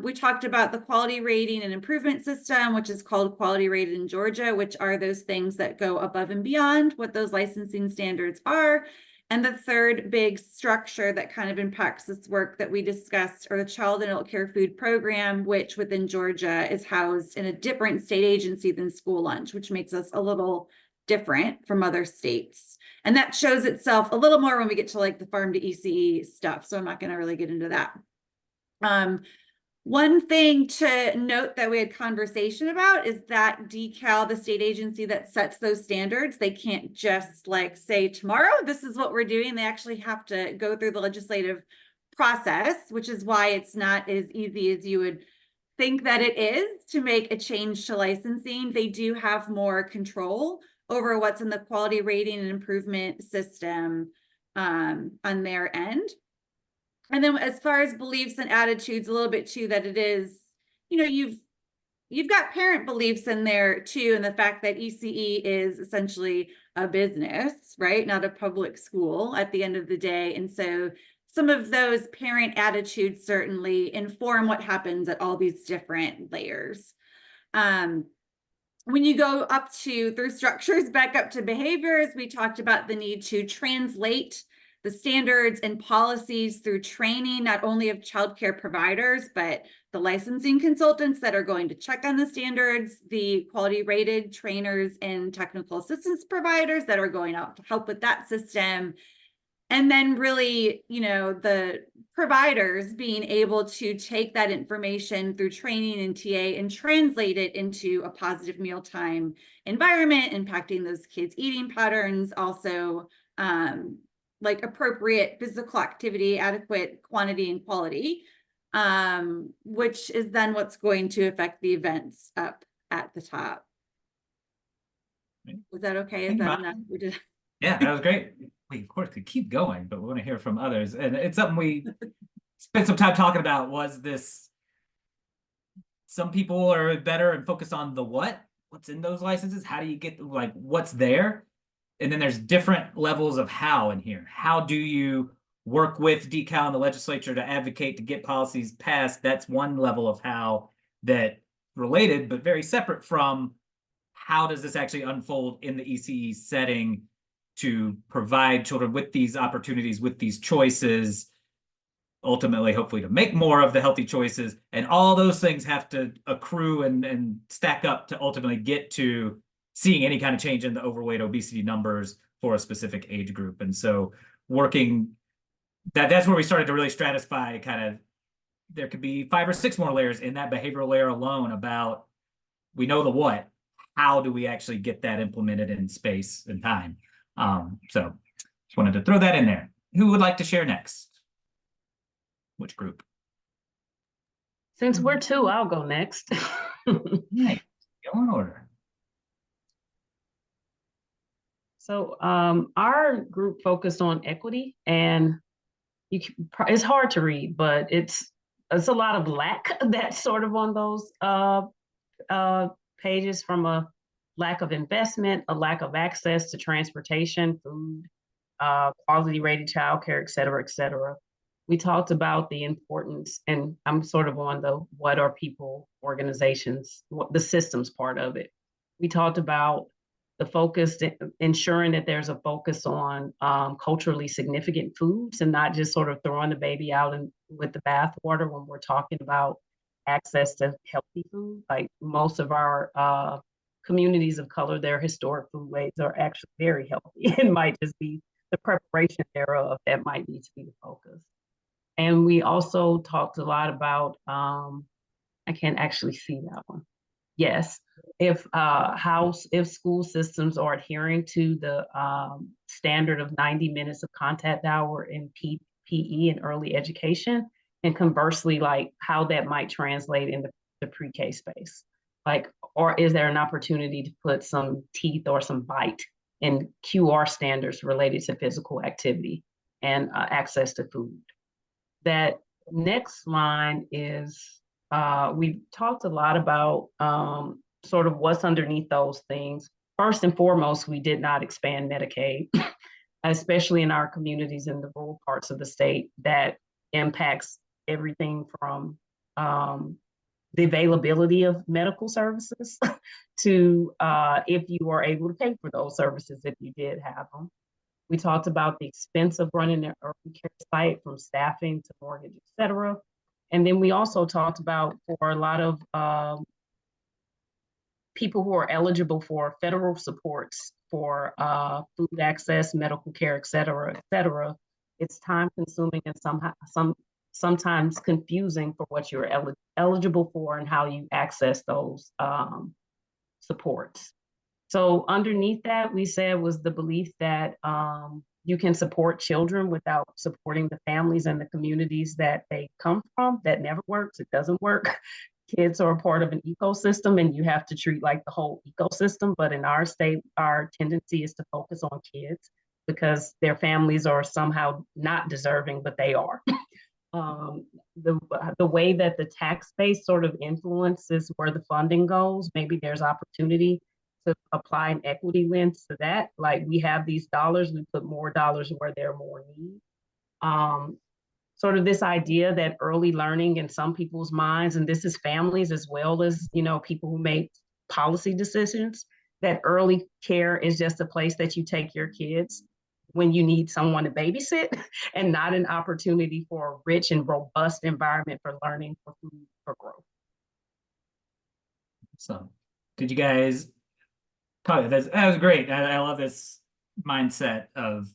We talked about the quality rating and improvement system, which is called Quality Rated in Georgia, which are those things that go above and beyond what those licensing standards are. And the third big structure that kind of impacts this work that we discussed are the Child and Adult Care Food Program, which within Georgia is housed in a different state agency than school lunch, which makes us a little different from other states. And that shows itself a little more when we get to like the farm to ECE stuff. So I'm not going to really get into that. One thing to note that we had conversation about is that DECAL, the state agency that sets those standards, they can't just like say tomorrow, this is what we're doing. They actually have to go through the legislative process, which is why it's not as easy as you would think that it is to make a change to licensing. They do have more control over what's in the quality rating and improvement system on their end. And then as far as beliefs and attitudes, a little bit too, that it is, you know, you've got parent beliefs in there too, and the fact that ECE is essentially a business, right? Not a public school at the end of the day. And so some of those parent attitudes certainly inform what happens at all these different layers. When you go up through structures back up to behaviors, we talked about the need to translate the standards and policies through training, not only of childcare providers, but the licensing consultants that are going to check on the standards, the quality rated trainers and technical assistance providers that are going out to help with that system. And then really, you know, the providers being able to take that information through training and TA and translate it into a positive mealtime environment, impacting those kids' eating patterns, also like appropriate physical activity, adequate quantity and quality, which is then what's going to affect the events up at the top. Was that okay? Is that enough? We did. Yeah, that was great. We of course could keep going, but we want to hear from others. And it's something we spent some time talking about. Was this, some people are better and focus on the what's in those licenses? How do you get like what's there? And then there's different levels of how in here. How do you work with DECAL and the legislature to advocate to get policies passed? That's one level of how that related, but very separate from how does this actually unfold in the ECE setting to provide children with these opportunities, with these choices, ultimately, hopefully to make more of the healthy choices. And all those things have to accrue and stack up to ultimately get to seeing any kind of change in the overweight obesity numbers for a specific age group. And so working, that's where we started to really stratify kind of, there could be 5 or 6 more layers in that behavioral layer alone about, we know the what, how do we actually get that implemented in space and time? So Just wanted to throw that in there. Who would like to share next? Which group? Since we're two, I'll go next. Right, go in order. So our group focused on equity, and it's hard to read, but it's a lot of lack that's sort of on those pages, from a lack of investment, a lack of access to transportation, food, quality rated childcare, et cetera, et cetera. We talked about the importance, and I'm sort of on the what are people, organizations, the systems part of it. We talked about the focus, ensuring that there's a focus on culturally significant foods and not just sort of throwing the baby out with the bathwater when we're talking about access to healthy food. Like most of our communities of color, their historic foodways are actually very healthy. It might just be the preparation thereof that might need to be the focus. And we also talked a lot about, I can't actually see that one. Yes, if school systems are adhering to the standard of 90 minutes of contact hour in PE and early education, and conversely, like how that might translate in the pre-K space. Like, or is there an opportunity to put some teeth or some bite in QR standards related to physical activity and access to food? That next line is, we talked a lot about sort of what's underneath those things. First and foremost, we did not expand Medicaid, especially in our communities in the rural parts of the state. That impacts everything from the availability of medical services to if you are able to pay for those services if you did have them. We talked about the expense of running an urgent care site, from staffing to mortgage, et cetera. And then we also talked about, for a lot of people who are eligible for federal supports for food access, medical care, et cetera, it's time consuming and sometimes confusing for what you're eligible for and how you access those supports. So underneath that, we said was the belief that you can support children without supporting the families and the communities that they come from. That never works. It doesn't work. Kids are a part of an ecosystem, and you have to treat like the whole ecosystem. But in our state, our tendency is to focus on kids because their families are somehow not deserving, but they are. The way that the tax base sort of influences where the funding goes, maybe there's opportunity to apply an equity lens to that. Like, we have these dollars, we put more dollars where there are more need. Sort of this idea that early learning in some people's minds, and this is families as well as, people who make policy decisions, that early care is just a place that you take your kids when you need someone to babysit, and not an opportunity for a rich and robust environment for learning, for food, for growth. So, did you guys talk? That was great. I love this mindset of,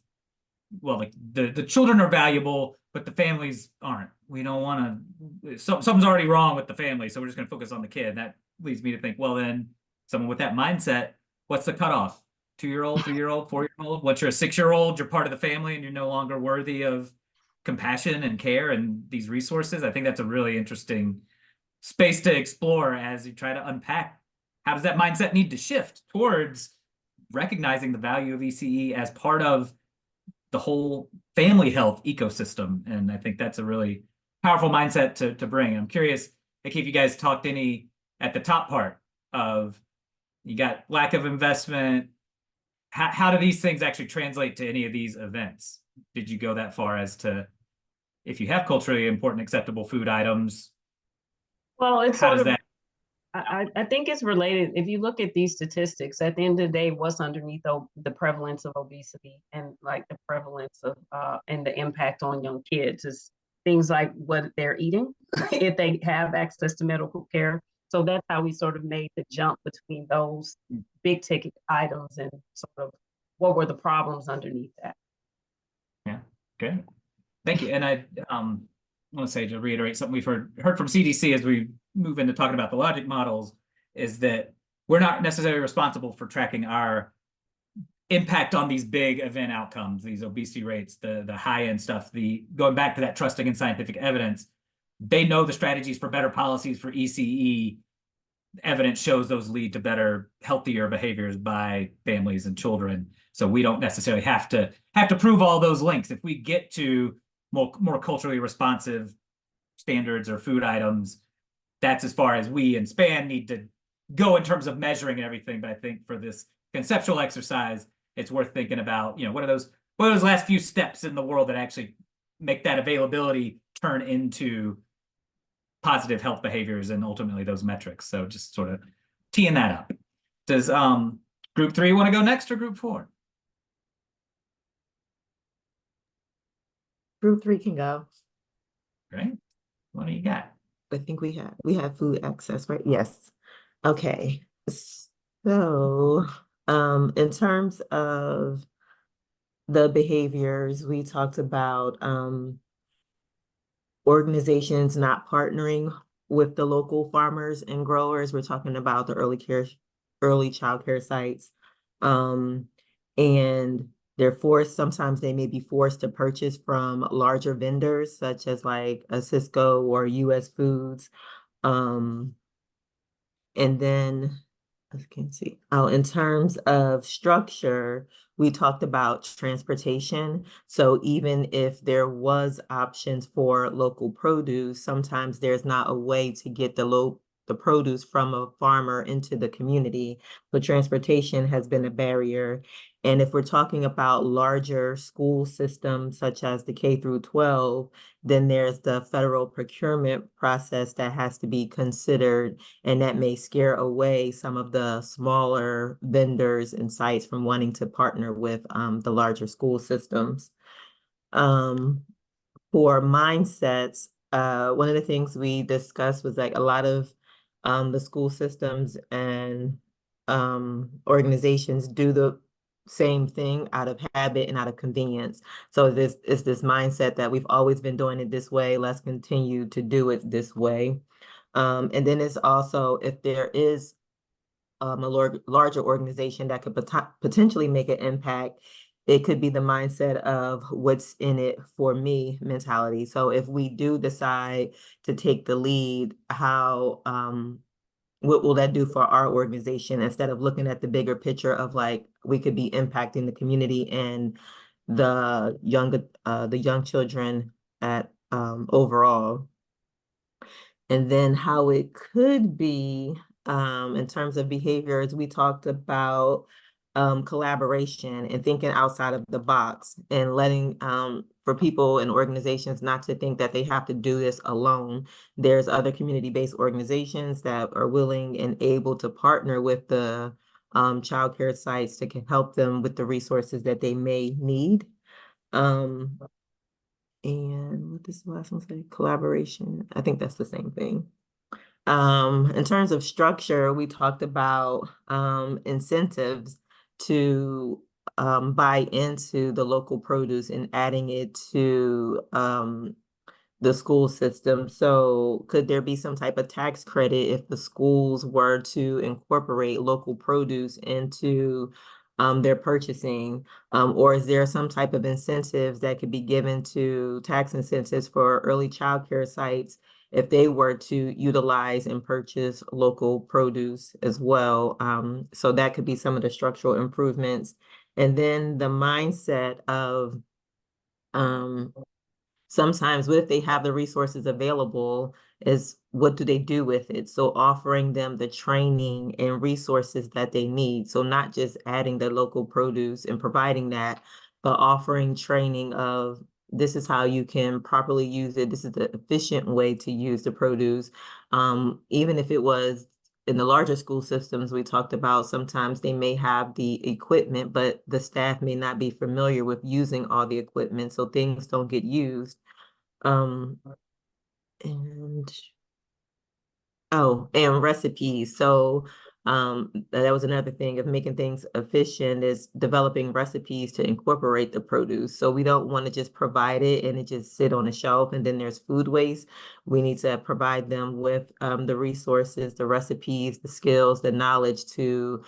well, like the children are valuable, but the families aren't. We don't want to. Something's already wrong with the family, so we're just going to focus on the kid. That leads me to think, well, then someone with that mindset, what's the cutoff? 2-year-old, 3-year-old, 4-year-old? Once you're a 6-year-old, you're part of the family and you're no longer worthy of compassion and care and these resources. I think that's a really interesting space to explore as you try to unpack how does that mindset need to shift towards recognizing the value of ECE as part of the whole family health ecosystem. And I think that's a really powerful mindset to bring. I'm curious, like, if you guys talked any at the top part of, you got lack of investment. How do these things actually translate to any of these events? Did you go that far as to, if you have culturally important, acceptable food items? Well, it's how sort does of, that? I think it's related. If you look at these statistics, at the end of the day, what's underneath the prevalence of obesity and like the prevalence of and the impact on young kids is things like what they're eating, if they have access to medical care. So that's how we sort of made the jump between those big ticket items and sort of what were the problems underneath that. Yeah, good. Thank you. And I want to say, to reiterate something we've heard from CDC as we move into talking about the logic models, is that we're not necessarily responsible for tracking our impact on these big event outcomes, these obesity rates, the high end stuff, the going back to that trusting in scientific evidence, they know the strategies for better policies for ECE. Evidence shows those lead to better, healthier behaviors by families and children. So we don't necessarily have to prove all those links. If we get to more culturally responsive standards or food items, that's as far as we and SPAN need to go in terms of measuring everything. But I think for this conceptual exercise, it's worth thinking about, what are those last few steps in the world that actually make that availability turn into positive health behaviors and ultimately those metrics. So just sort of teeing that up. Does group 3 want to go next or group 4? Group 3 can go. Great. What do you got? I think we have food access, right? Yes. Okay. So, in terms of the behaviors, we talked about organizations not partnering with the local farmers and growers. We're talking about the early child care sites. And sometimes they may be forced to purchase from larger vendors, such as like a Cisco or US Foods. And then I can't see. Oh, in terms of structure, we talked about transportation. So even if there was options for local produce, sometimes there's not a way to get the produce from a farmer into the community. So transportation has been a barrier. And if we're talking about larger school systems, such as the K through 12, then there's the federal procurement process that has to be considered, and that may scare away some of the smaller vendors and sites from wanting to partner with the larger school systems. For mindsets, one of the things we discussed was like a lot of the school systems and organizations do the same thing out of habit and out of convenience. So this is this mindset that we've always been doing it this way, let's continue to do it this way. And then it's also, if there is a larger organization that could potentially make an impact, it could be the mindset of what's in it for me mentality. So if we do decide to take the lead, what will that do for our organization, instead of looking at the bigger picture of like, we could be impacting the community and the young children at overall. And then how it could be in terms of behaviors, we talked about collaboration and thinking outside of the box, and letting for people and organizations not to think that they have to do this alone. There's other community-based organizations that are willing and able to partner with the childcare sites to help them with the resources that they may need. And what does the last one say? Collaboration. I think that's the same thing. In terms of structure, we talked about incentives to buy into the local produce and adding it to the school system. So could there be some type of tax credit if the schools were to incorporate local produce into their purchasing? Or is there some type of incentives that could be given to tax incentives for early childcare sites if they were to utilize and purchase local produce as well? So that could be some of the structural improvements. And then the mindset of sometimes what if they have the resources available, is what do they do with it? So offering them the training and resources that they need. So not just adding the local produce and providing that, but offering training of, this is how you can properly use it. This is the efficient way to use the produce. Even if it was in the larger school systems, we talked about sometimes they may have the equipment, but the staff may not be familiar with using all the equipment, so things don't get used. And recipes. So That was another thing of making things efficient, is developing recipes to incorporate the produce. So we don't want to just provide it and it just sit on a shelf and then there's food waste. We need to provide them with the resources, the recipes, the skills, the knowledge to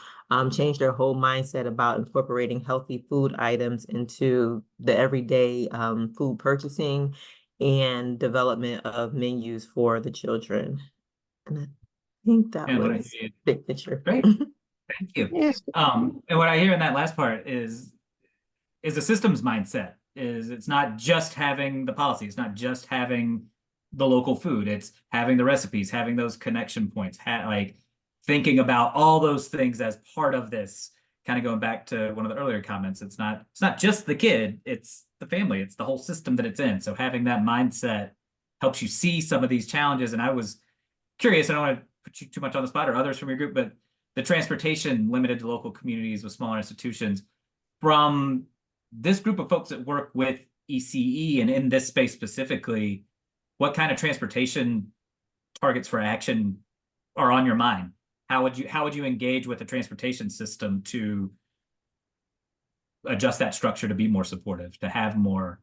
change their whole mindset about incorporating healthy food items into the everyday food purchasing and development of menus for the children. And I think that And what I was hear you- big picture. Great. Thank you. Yes. And what I hear in that last part is a systems mindset. Is it's not just having the policy, it's not just having the local food, it's having the recipes, having those connection points, like thinking about all those things as part of this. Kind of going back to one of the earlier comments, it's not just the kid, it's the family, it's the whole system that it's in. So having that mindset helps you see some of these challenges. And I was curious, I don't want to put you too much on the spot or others from your group, but the transportation limited to local communities with smaller institutions, from this group of folks that work with ECE and in this space specifically, what kind of transportation targets for action are on your mind? How would you engage with the transportation system to adjust that structure to be more supportive, to have more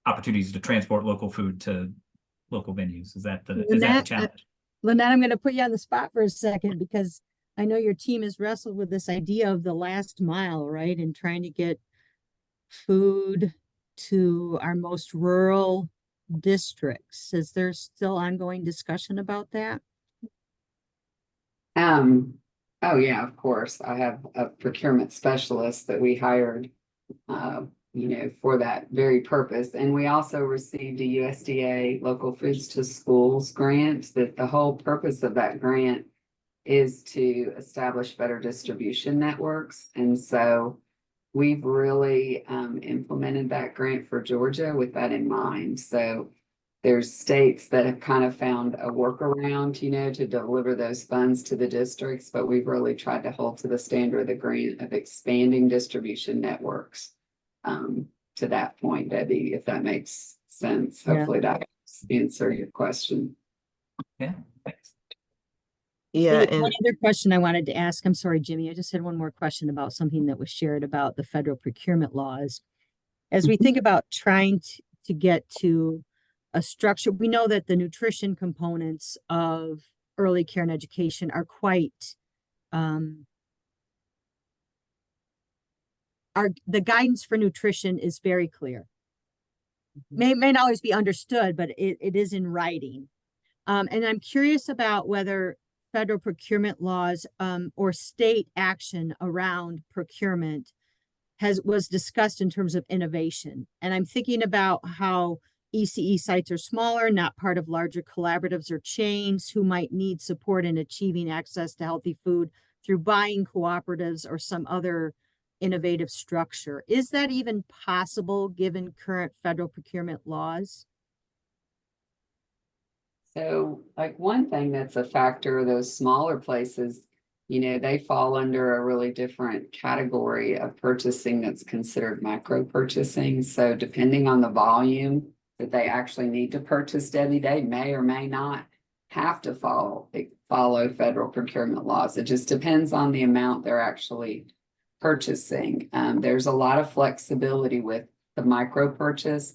opportunities to transport local food to local venues? Is that the challenge? Lynette, I'm going to put you on the spot for a second, because I know your team has wrestled with this idea of the last mile, right? And trying to get food to our most rural districts. Is there still ongoing discussion about that? Oh yeah, of course. I have a procurement specialist that we hired, for that very purpose. And we also received a USDA Local Foods to Schools grant, that the whole purpose of that grant is to establish better distribution networks. And so we've really implemented that grant for Georgia with that in mind. So there's states that have kind of found a workaround, to deliver those funds to the districts, but we've really tried to hold to the standard of the grant of expanding distribution networks to that point, Debbie, if that makes sense. Yeah. Hopefully that answer your question. Yeah, thanks. Yeah, One and other question I wanted to ask, I'm sorry, Jimmy, I just had one more question about something that was shared about the federal procurement laws. As we think about trying to get to a structure, we know that the nutrition components of early care and education are quite, the guidance for nutrition is very clear. May not always be understood, but it is in writing. And I'm curious about whether federal procurement laws or state action around procurement was discussed in terms of innovation. And I'm thinking about how ECE sites are smaller, not part of larger collaboratives or chains, who might need support in achieving access to healthy food through buying cooperatives or some other innovative structure. Is that even possible given current federal procurement laws? So like one thing that's a factor, those smaller places, they fall under a really different category of purchasing that's considered micro purchasing. So depending on the volume that they actually need to purchase, Debbie, they may or may not have to follow federal procurement laws. It just depends on the amount they're actually purchasing. There's a lot of flexibility with the micro purchase.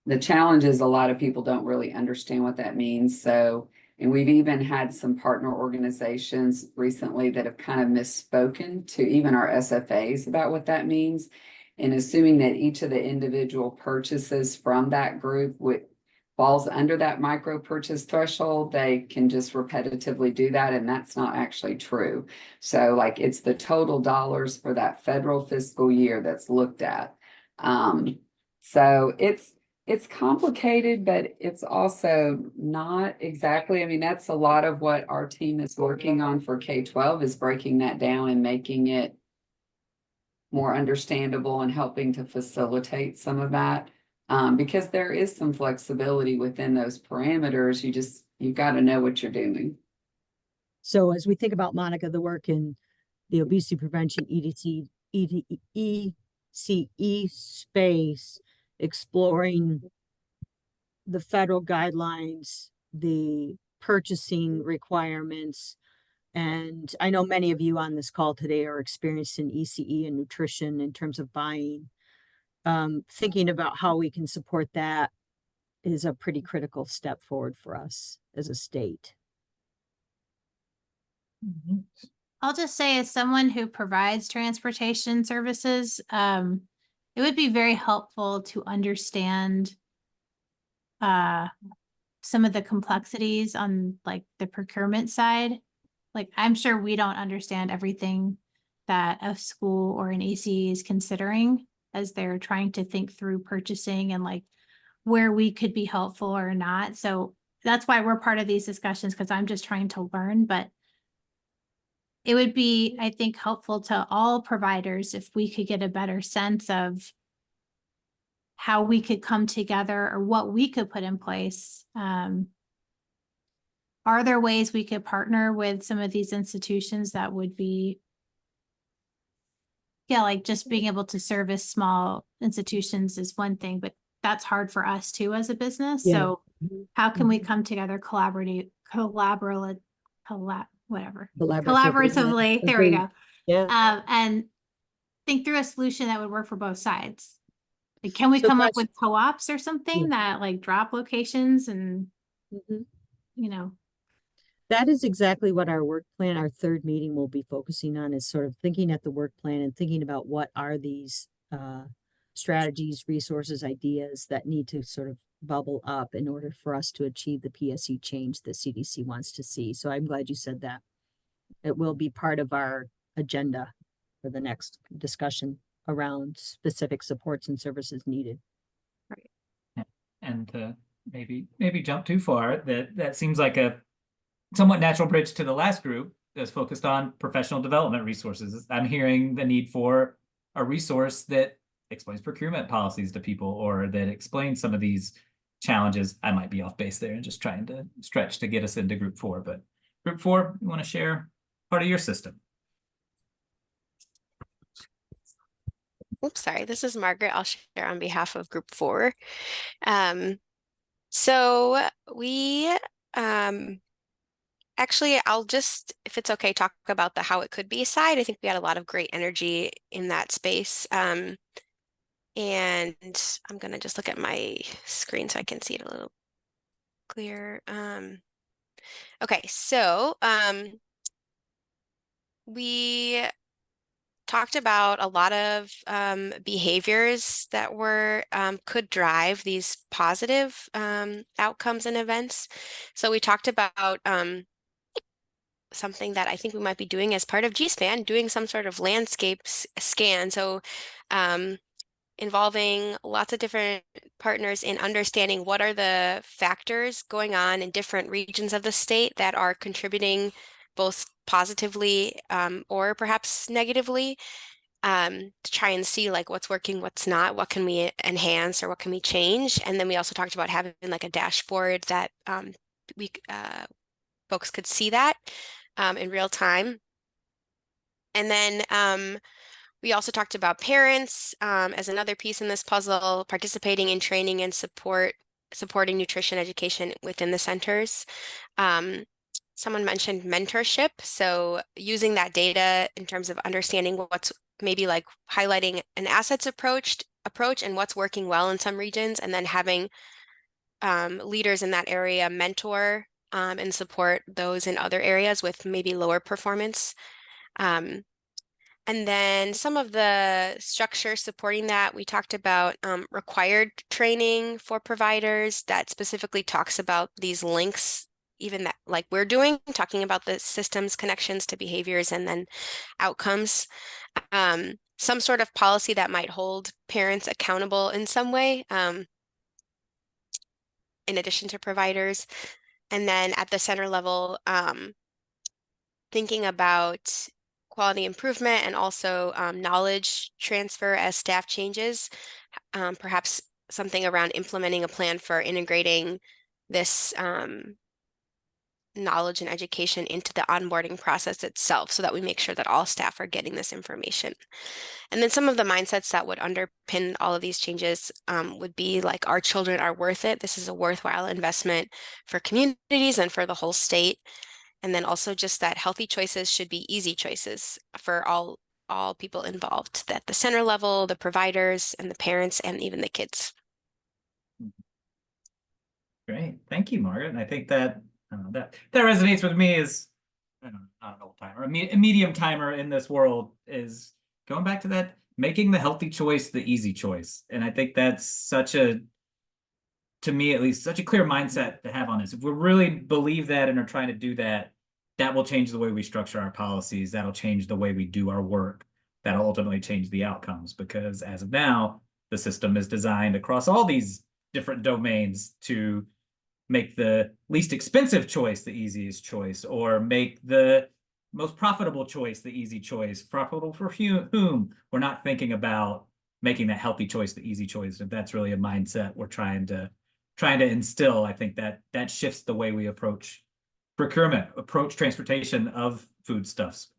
The challenge is a lot of people don't really understand what that means. So, and we've even had some partner organizations recently that have kind of misspoken to even our SFAs about what that means. And assuming that each of the individual purchases from that group falls under that micro purchase threshold, they can just repetitively do that. And that's not actually true. So like it's the total dollars for that federal fiscal year that's looked at. So it's complicated, but it's also not exactly. I mean, that's a lot of what our team is working on for K-12, is breaking that down and making it more understandable and helping to facilitate some of that. Because there is some flexibility within those parameters. You've got to know what you're doing. So as we think about, Monica, the work in the obesity prevention ECE space, exploring the federal guidelines, the purchasing requirements, And I know many of you on this call today are experienced in ECE and nutrition in terms of buying. Thinking about how we can support that is a pretty critical step forward for us as a state. I'll just say, as someone who provides transportation services, it would be very helpful to understand some of the complexities on like the procurement side. Like, I'm sure we don't understand everything that a school or an ECE is considering as they're trying to think through purchasing and like where we could be helpful or not. So that's why we're part of these discussions, because I'm just trying to learn. But it would be, I think, helpful to all providers if we could get a better sense of how we could come together or what we could put in place. Are there ways we could partner with some of these institutions that would be, yeah, like just being able to service small institutions is one thing, but that's hard for us too as a business. Yeah. So how can we Mhm. come together collaboratively, Collaboratively. collaboratively, there we go. Yeah. And think through a solution that would work for both sides. Like, can we So come up question- with co-ops or something that like drop locations and, Mhm. you know, That is exactly what our work plan, our third meeting will be focusing on, is sort of thinking at the work plan and thinking about what are these strategies, resources, ideas that need to sort of bubble up in order for us to achieve the PSE change that CDC wants to see. So I'm glad you said that. It will be part of our agenda for the next discussion around specific supports and services needed. And to maybe jump too far, that seems like a somewhat natural bridge to the last group that's focused on professional development resources. I'm hearing the need for a resource that explains procurement policies to people, or that explains some of these challenges. I might be off base there and just trying to stretch to get us into group 4, but group 4, you want to share part of your system? Oops, sorry, this is Margaret. I'll share on behalf of group 4. So we actually, I'll just, if it's okay, talk about the how it could be side. I think we had a lot of great energy in that space. And I'm going to just look at my screen so I can see it a little clearer. Okay, so we talked about a lot of behaviors that were could drive these positive outcomes and events. So we talked about something that I think we might be doing as part of GSPAN, doing some sort of landscape scan. So involving lots of different partners in understanding what are the factors going on in different regions of the state that are contributing both positively or perhaps negatively, to try and see like what's working, what's not, what can we enhance or what can we change. And then we also talked about having like a dashboard that folks could see that in real time. And then we also talked about parents as another piece in this puzzle, participating in training and supporting nutrition education within the centers. Someone mentioned mentorship. So using that data in terms of understanding what's maybe like highlighting an assets approach and what's working well in some regions, and then having leaders in that area mentor and support those in other areas with maybe lower performance. And then some of the structure supporting that, we talked about required training for providers that specifically talks about these links, even that like we're doing, talking about the systems connections to behaviors and then outcomes. Some sort of policy that might hold parents accountable in some way, in addition to providers. And then at the center level, thinking about quality improvement and also knowledge transfer as staff changes, perhaps something around implementing a plan for integrating this knowledge and education into the onboarding process itself so that we make sure that all staff are getting this information. And then some of the mindsets that would underpin all of these changes would be like, our children are worth it. This is a worthwhile investment for communities and for the whole state. And then also just that healthy choices should be easy choices for all people involved, that the center level, the providers and the parents and even the kids. Great, thank you, Margaret. And I think that that resonates with me as not an old timer, a medium timer in this world, is going back to that, making the healthy choice the easy choice. And I think that's such a, to me at least, such a clear mindset to have on this. If we really believe that and are trying to do that, that will change the way we structure our policies. That'll change the way we do our work. That'll ultimately change the outcomes, because as of now, the system is designed across all these different domains to make the least expensive choice the easiest choice, or make the most profitable choice the easy choice. Profitable for whom? We're not thinking about making that healthy choice the easy choice. If that's really a mindset we're trying to instill, I think that shifts the way we approach procurement, approach transportation of foodstuffs,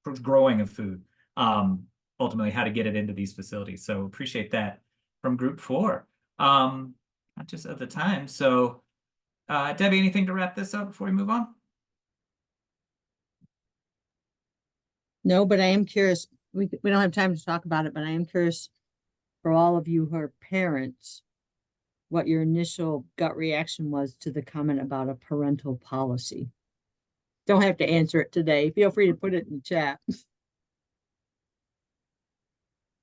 approach growing of food, ultimately how to get it into these facilities. So appreciate that from group 4. Not just of the time. So Debbie, anything to wrap this up before we move on? No, but I am curious. We don't have time to talk about it, but I am curious for all of you who are parents, what your initial gut reaction was to the comment about a parental policy. Don't have to answer it today. Feel free to put it in the chat.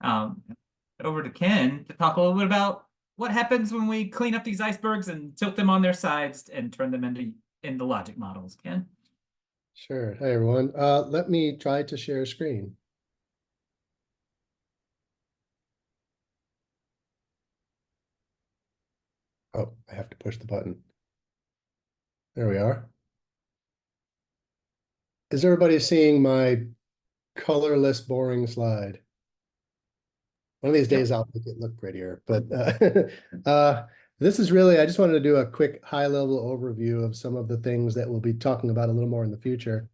Over to Ken to talk a little bit about what happens when we clean up these icebergs and tilt them on their sides and turn them into logic models. Ken? Sure. Hi, everyone. Let me try to share screen. Oh, I have to push the button. There we are. Is everybody seeing my colorless, boring slide? One of these days I'll make it look prettier, but this is really, I just wanted to do a quick high-level overview of some of the things that we'll be talking about a little more in the future.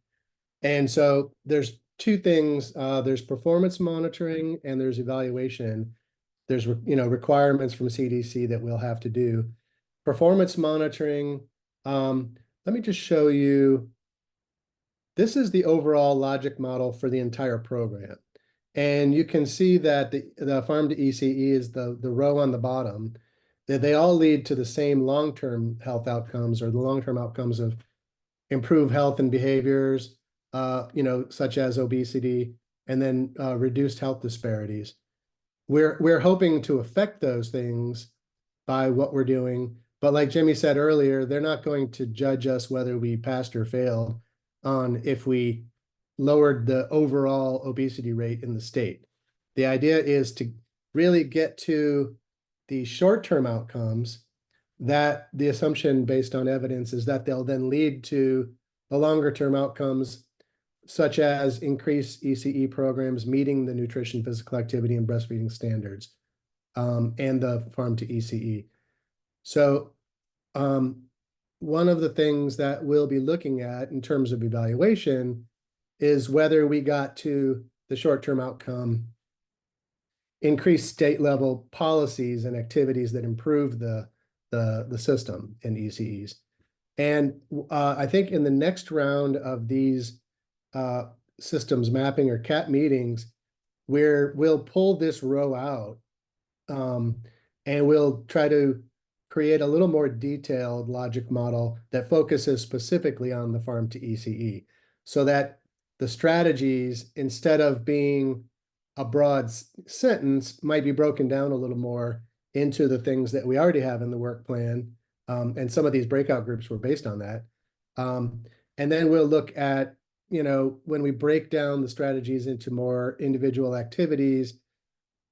And so there's two things. There's performance monitoring and there's evaluation. There's requirements from CDC that we'll have to do. Performance monitoring, let me just show you. This is the overall logic model for the entire program. And you can see that the farm to ECE is the row on the bottom, that they all lead to the same long-term health outcomes, or the long-term outcomes of improved health and behaviors, such as obesity, and then reduced health disparities. We're hoping to affect those things by what we're doing, but like Jimmy said earlier, they're not going to judge us whether we passed or failed on if we lowered the overall obesity rate in the state. The idea is to really get to the short-term outcomes, that the assumption based on evidence is that they'll then lead to the longer-term outcomes, such as increased ECE programs meeting the nutrition, physical activity, and breastfeeding standards, and the farm to ECE. So one of the things that we'll be looking at in terms of evaluation is whether we got to the short-term outcome, increased state level policies and activities that improve the system in ECEs. And I think in the next round of these systems mapping or CAP meetings, we'll pull this row out and we'll try to create a little more detailed logic model that focuses specifically on the farm to ECE, so that the strategies, instead of being a broad sentence, might be broken down a little more into the things that we already have in the work plan. And some of these breakout groups were based on that. And then we'll look at, when we break down the strategies into more individual activities,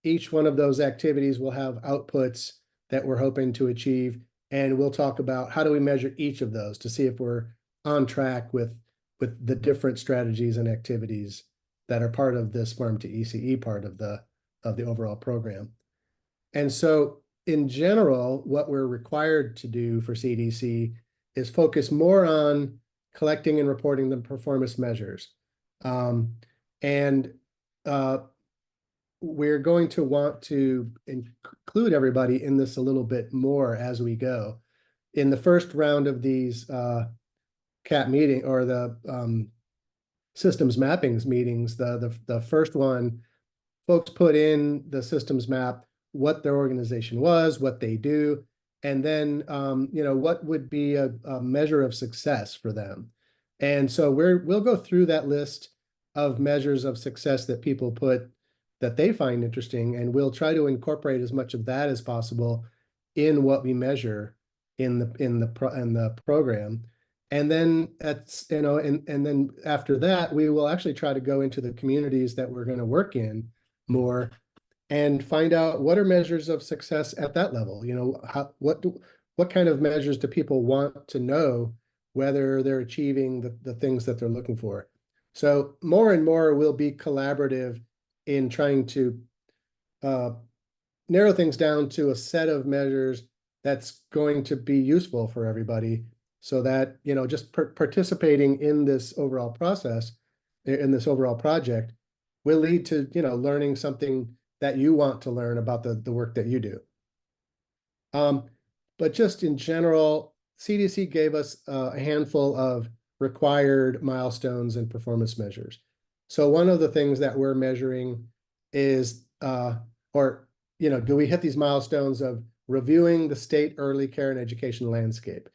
each one of those activities will have outputs that we're hoping to achieve. And we'll talk about how do we measure each of those to see if we're on track with the different strategies and activities that are part of this farm to ECE part of the overall program. And so in general, what we're required to do for CDC is focus more on collecting and reporting the performance measures. We're going to want to include everybody in this a little bit more as we go. In the first round of these CAT meeting or the systems mappings meetings, the first one, folks put in the systems map, what their organization was, what they do, and then what would be a measure of success for them. And so we'll go through that list of measures of success that people put that they find interesting, and we'll try to incorporate as much of that as possible in what we measure in the program. And then and then after that, we will actually try to go into the communities that we're going to work in more and find out what are measures of success at that level. What kind of measures do people want to know whether they're achieving the things that they're looking for. So more and more will be collaborative in trying to narrow things down to a set of measures that's going to be useful for everybody, so that just participating in this overall process, in this overall project, will lead to learning something that you want to learn about the work that you do. But just in general, CDC gave us a handful of required milestones and performance measures. So one of the things that we're measuring is, do we hit these milestones of reviewing the state early care and education landscape?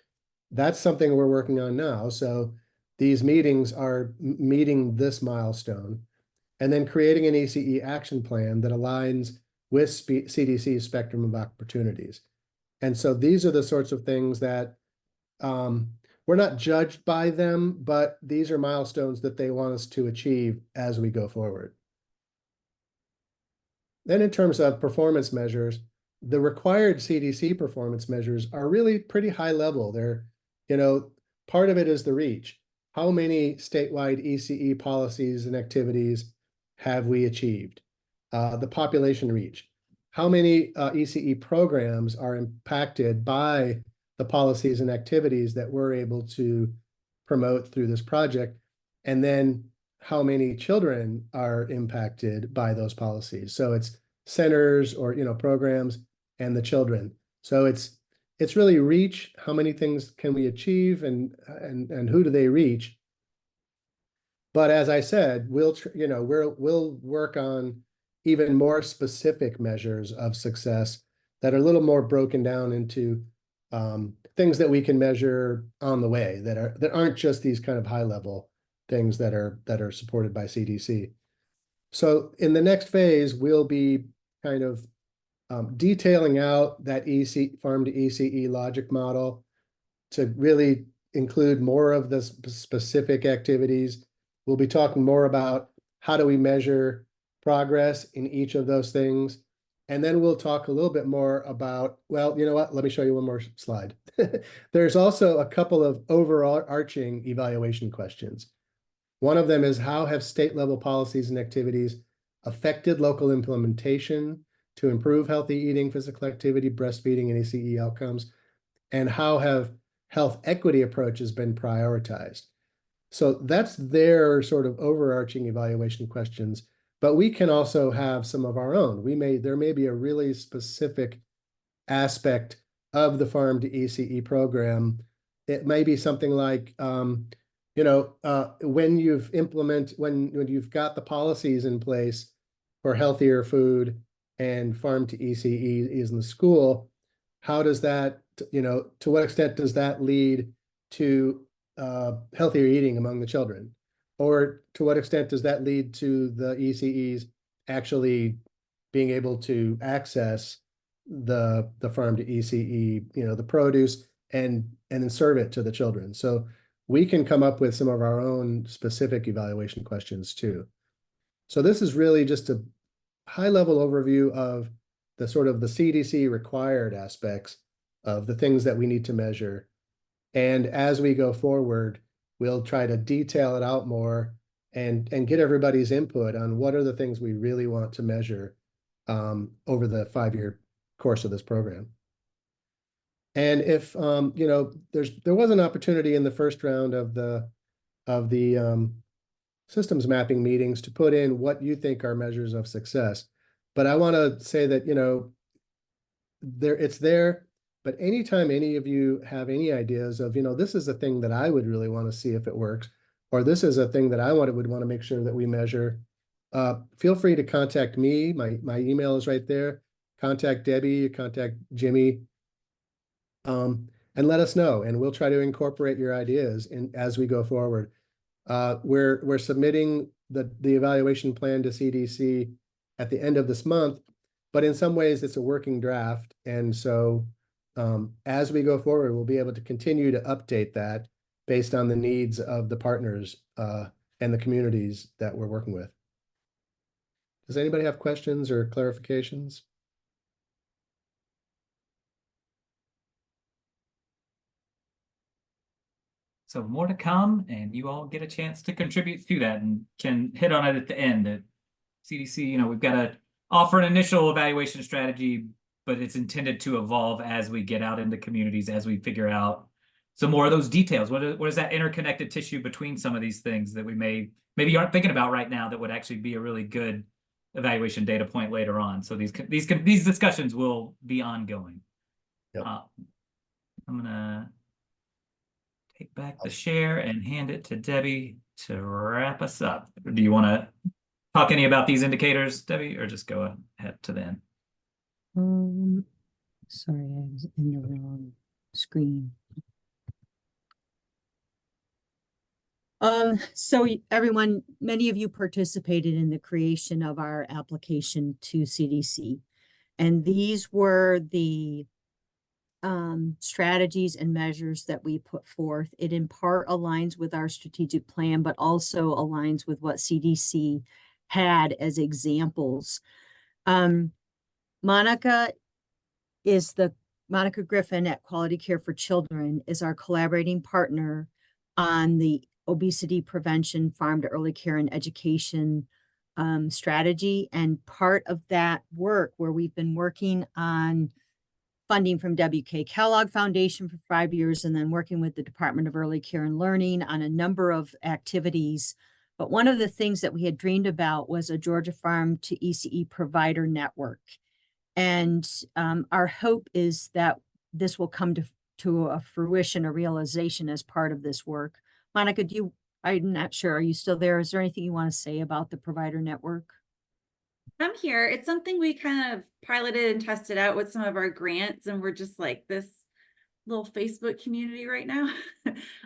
That's something we're working on now. So these meetings are meeting this milestone, and then creating an ECE action plan that aligns with CDC's spectrum of opportunities. And so these are the sorts of things that we're not judged by them, but these are milestones that they want us to achieve as we go forward. Then in terms of performance measures, the required CDC performance measures are really pretty high level. They're, part of it is the reach. How many statewide ECE policies and activities have we achieved? The population reach. How many ECE programs are impacted by the policies and activities that we're able to promote through this project? And then how many children are impacted by those policies? So it's centers or programs and the children. So it's really reach. How many things can we achieve, and who do they reach? But as I said, we'll work on even more specific measures of success that are a little more broken down into things that we can measure on the way, that aren't just these kind of high level things that are supported by CDC. So in the next phase, we'll be kind of detailing out that farm to ECE logic model to really include more of the specific activities. We'll be talking more about how do we measure progress in each of those things. And then we'll talk a little bit more about, well, you know what, let me show you one more slide. There's also a couple of overarching evaluation questions. One of them is, how have state level policies and activities affected local implementation to improve healthy eating, physical activity, breastfeeding, and ECE outcomes? And how have health equity approaches been prioritized? So that's their sort of overarching evaluation questions, but we can also have some of our own. There may be a really specific aspect of the farm to ECE program. It may be something like, when you've got the policies in place for healthier food and farm to ECE is in the school, how does that, to what extent does that lead to healthier eating among the children? Or to what extent does that lead to the ECEs actually being able to access the farm to ECE, the produce, and then serve it to the children? So we can come up with some of our own specific evaluation questions too. So this is really just a high-level overview of the sort of the CDC required aspects of the things that we need to measure. And as we go forward, we'll try to detail it out more and get everybody's input on what are the things we really want to measure over the 5-year course of this program. And if there was an opportunity in the first round of the systems mapping meetings to put in what you think are measures of success. But I want to say that it's there, But anytime any of you have any ideas of, this is a thing that I would really want to see if it works, or this is a thing that I would want to make sure that we measure, feel free to contact me. My email is right there. Contact Debbie, contact Jimmy, and let us know, and we'll try to incorporate your ideas as we go forward. We're submitting the evaluation plan to CDC at the end of this month, but in some ways it's a working draft. And so as we go forward, we'll be able to continue to update that based on the needs of the partners and the communities that we're working with. Does anybody have questions or clarifications? So more to come, and you all get a chance to contribute to that and can hit on it at the end. At CDC, we've got to offer an initial evaluation strategy, but it's intended to evolve as we get out into communities, as we figure out some more of those details. What is that interconnected tissue between some of these things that we maybe aren't thinking about right now that would actually be a really good evaluation data point later on. So these discussions will be ongoing. Yep. I'm gonna take back the share and hand it to Debbie to wrap us up. Do you want to talk any about these indicators, Debbie, or just go ahead to the end? Sorry, I was in the wrong screen. So everyone, many of you participated in the creation of our application to CDC, and these were the strategies and measures that we put forth. It in part aligns with our strategic plan, but also aligns with what CDC had as examples. Monica Griffin at Quality Care for Children is our collaborating partner on the obesity prevention, farm to early care and education strategy. And part of that work, where we've been working on funding from W.K. Kellogg Foundation for 5 years, and then working with the Department of Early Care and Learning on a number of activities. But one of the things that we had dreamed about was a Georgia Farm to ECE provider network. And our hope is that this will come to a fruition, a realization as part of this work. Monica, I'm not sure, are you still there? Is there anything you want to say about the provider network? I'm here. It's something we kind of piloted and tested out with some of our grants, and we're just like this little Facebook community right now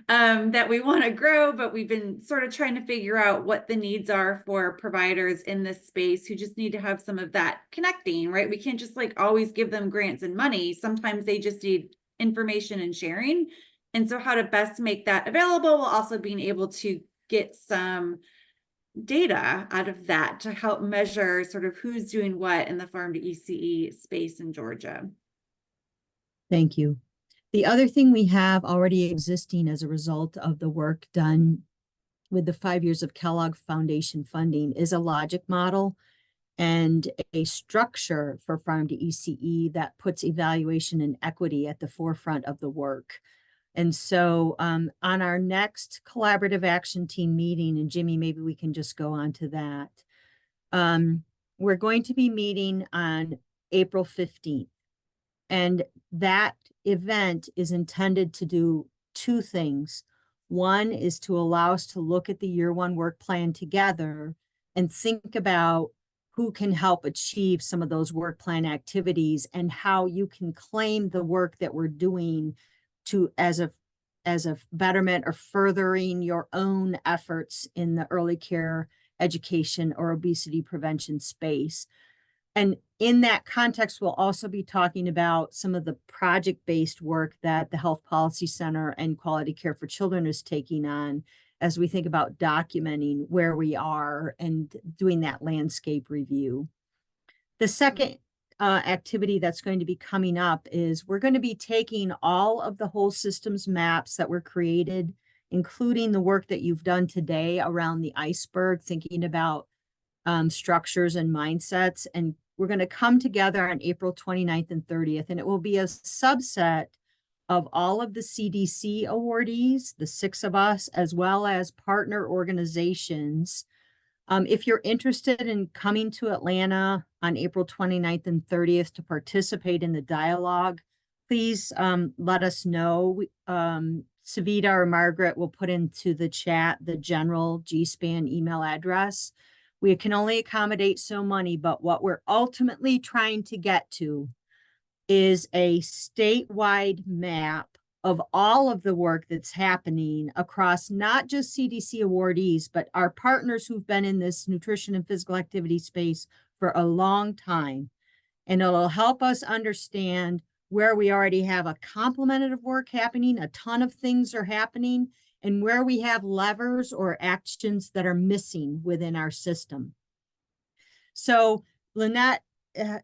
that we want to grow, but we've been sort of trying to figure out what the needs are for providers in this space who just need to have some of that connecting, right? We can't just like always give them grants and money. Sometimes they just need information and sharing. And so how to best make that available while also being able to get some data out of that to help measure sort of who's doing what in the farm to ECE space in Georgia. Thank you. The other thing we have already existing as a result of the work done with the 5 years of Kellogg Foundation funding is a logic model and a structure for farm to ECE that puts evaluation and equity at the forefront of the work. And so on our next collaborative action team meeting, and Jimmy, maybe we can just go on to that. We're going to be meeting on April 15th. And that event is intended to do two things. One is to allow us to look at the year one work plan together and think about who can help achieve some of those work plan activities and how you can claim the work that we're doing as a betterment or furthering your own efforts in the early care education or obesity prevention space. And in that context, we'll also be talking about some of the project-based work that the Health Policy Center and Quality Care for Children is taking on as we think about documenting where we are and doing that landscape review. The second activity that's going to be coming up is we're going to be taking all of the whole systems maps that were created, including the work that you've done today around the iceberg, thinking about structures and mindsets. And we're going to come together on April 29th and 30th, and it will be a subset of all of the CDC awardees, the 6 of us, as well as partner organizations. If you're interested in coming to Atlanta on April 29th and 30th to participate in the dialogue, please let us know. Savita or Margaret will put into the chat the general GSPAN email address. We can only accommodate so many, but what we're ultimately trying to get to is a statewide map of all of the work that's happening across not just CDC awardees, but our partners who've been in this nutrition and physical activity space for a long time. And it'll help us understand where we already have a complement of work happening, a ton of things are happening, and where we have levers or actions that are missing within our system. So Lynette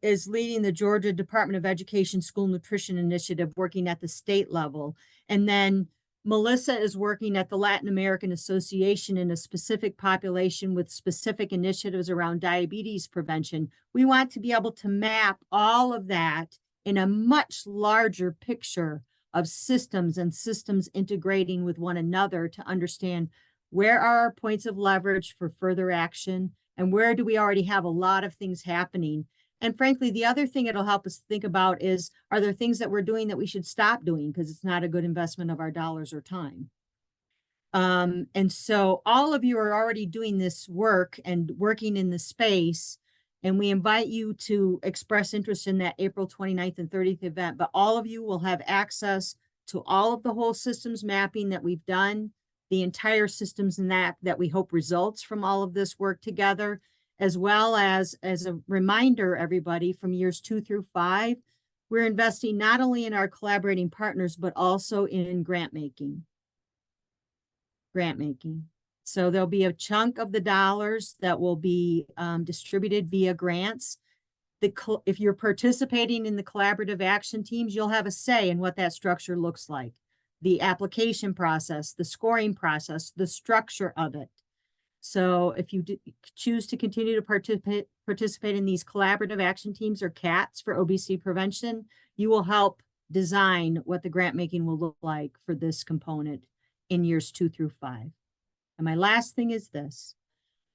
is leading the Georgia Department of Education School Nutrition Initiative, working at the state level. And then Melissa is working at the Latin American Association in a specific population with specific initiatives around diabetes prevention. We want to be able to map all of that in a much larger picture of systems and systems integrating with one another to understand where are our points of leverage for further action and where do we already have a lot of things happening. And frankly, the other thing it'll help us think about is, are there things that we're doing that we should stop doing because it's not a good investment of our dollars or time? And so all of you are already doing this work and working in the space, and we invite you to express interest in that April 29th and 30th event, but all of you will have access to all of the whole systems mapping that we've done, the entire systems map that we hope results from all of this work together, as well as a reminder, everybody, from years 2 through 5, we're investing not only in our collaborating partners, but also in grant making. So there'll be a chunk of the dollars that will be distributed via grants. If you're participating in the collaborative action teams, you'll have a say in what that structure looks like. The application process, the scoring process, the structure of it. So if you choose to continue to participate in these collaborative action teams or CATs for obesity prevention, you will help design what the grant making will look like for this component in years 2 through 5. And my last thing is this.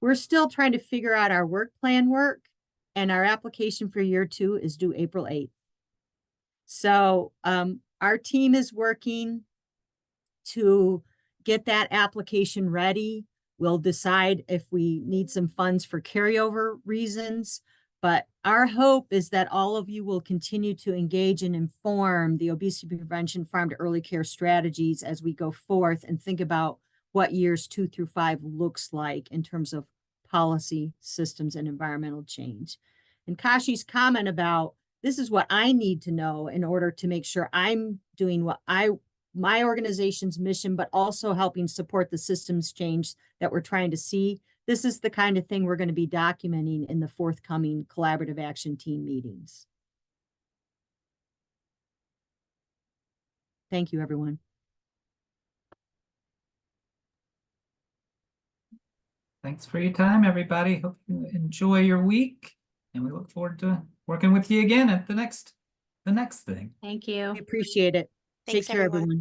We're still trying to figure out our work plan work, and our application for year 2 is due April 8th. So our team is working to get that application ready. We'll decide if we need some funds for carryover reasons, but our hope is that all of you will continue to engage and inform the obesity prevention farm to early care strategies as we go forth and think about what years 2 through 5 looks like in terms of policy, systems, and environmental change. And Kashi's comment about this is what I need to know in order to make sure I'm doing what my organization's mission, but also helping support the systems change that we're trying to see. This is the kind of thing we're going to be documenting in the forthcoming collaborative action team meetings. Thank you, everyone. Thanks for your time, everybody. Hope you enjoy your week, and we look forward to working with you again at the next thing. Thank you. We appreciate it. Thanks, Take care, everyone. everyone.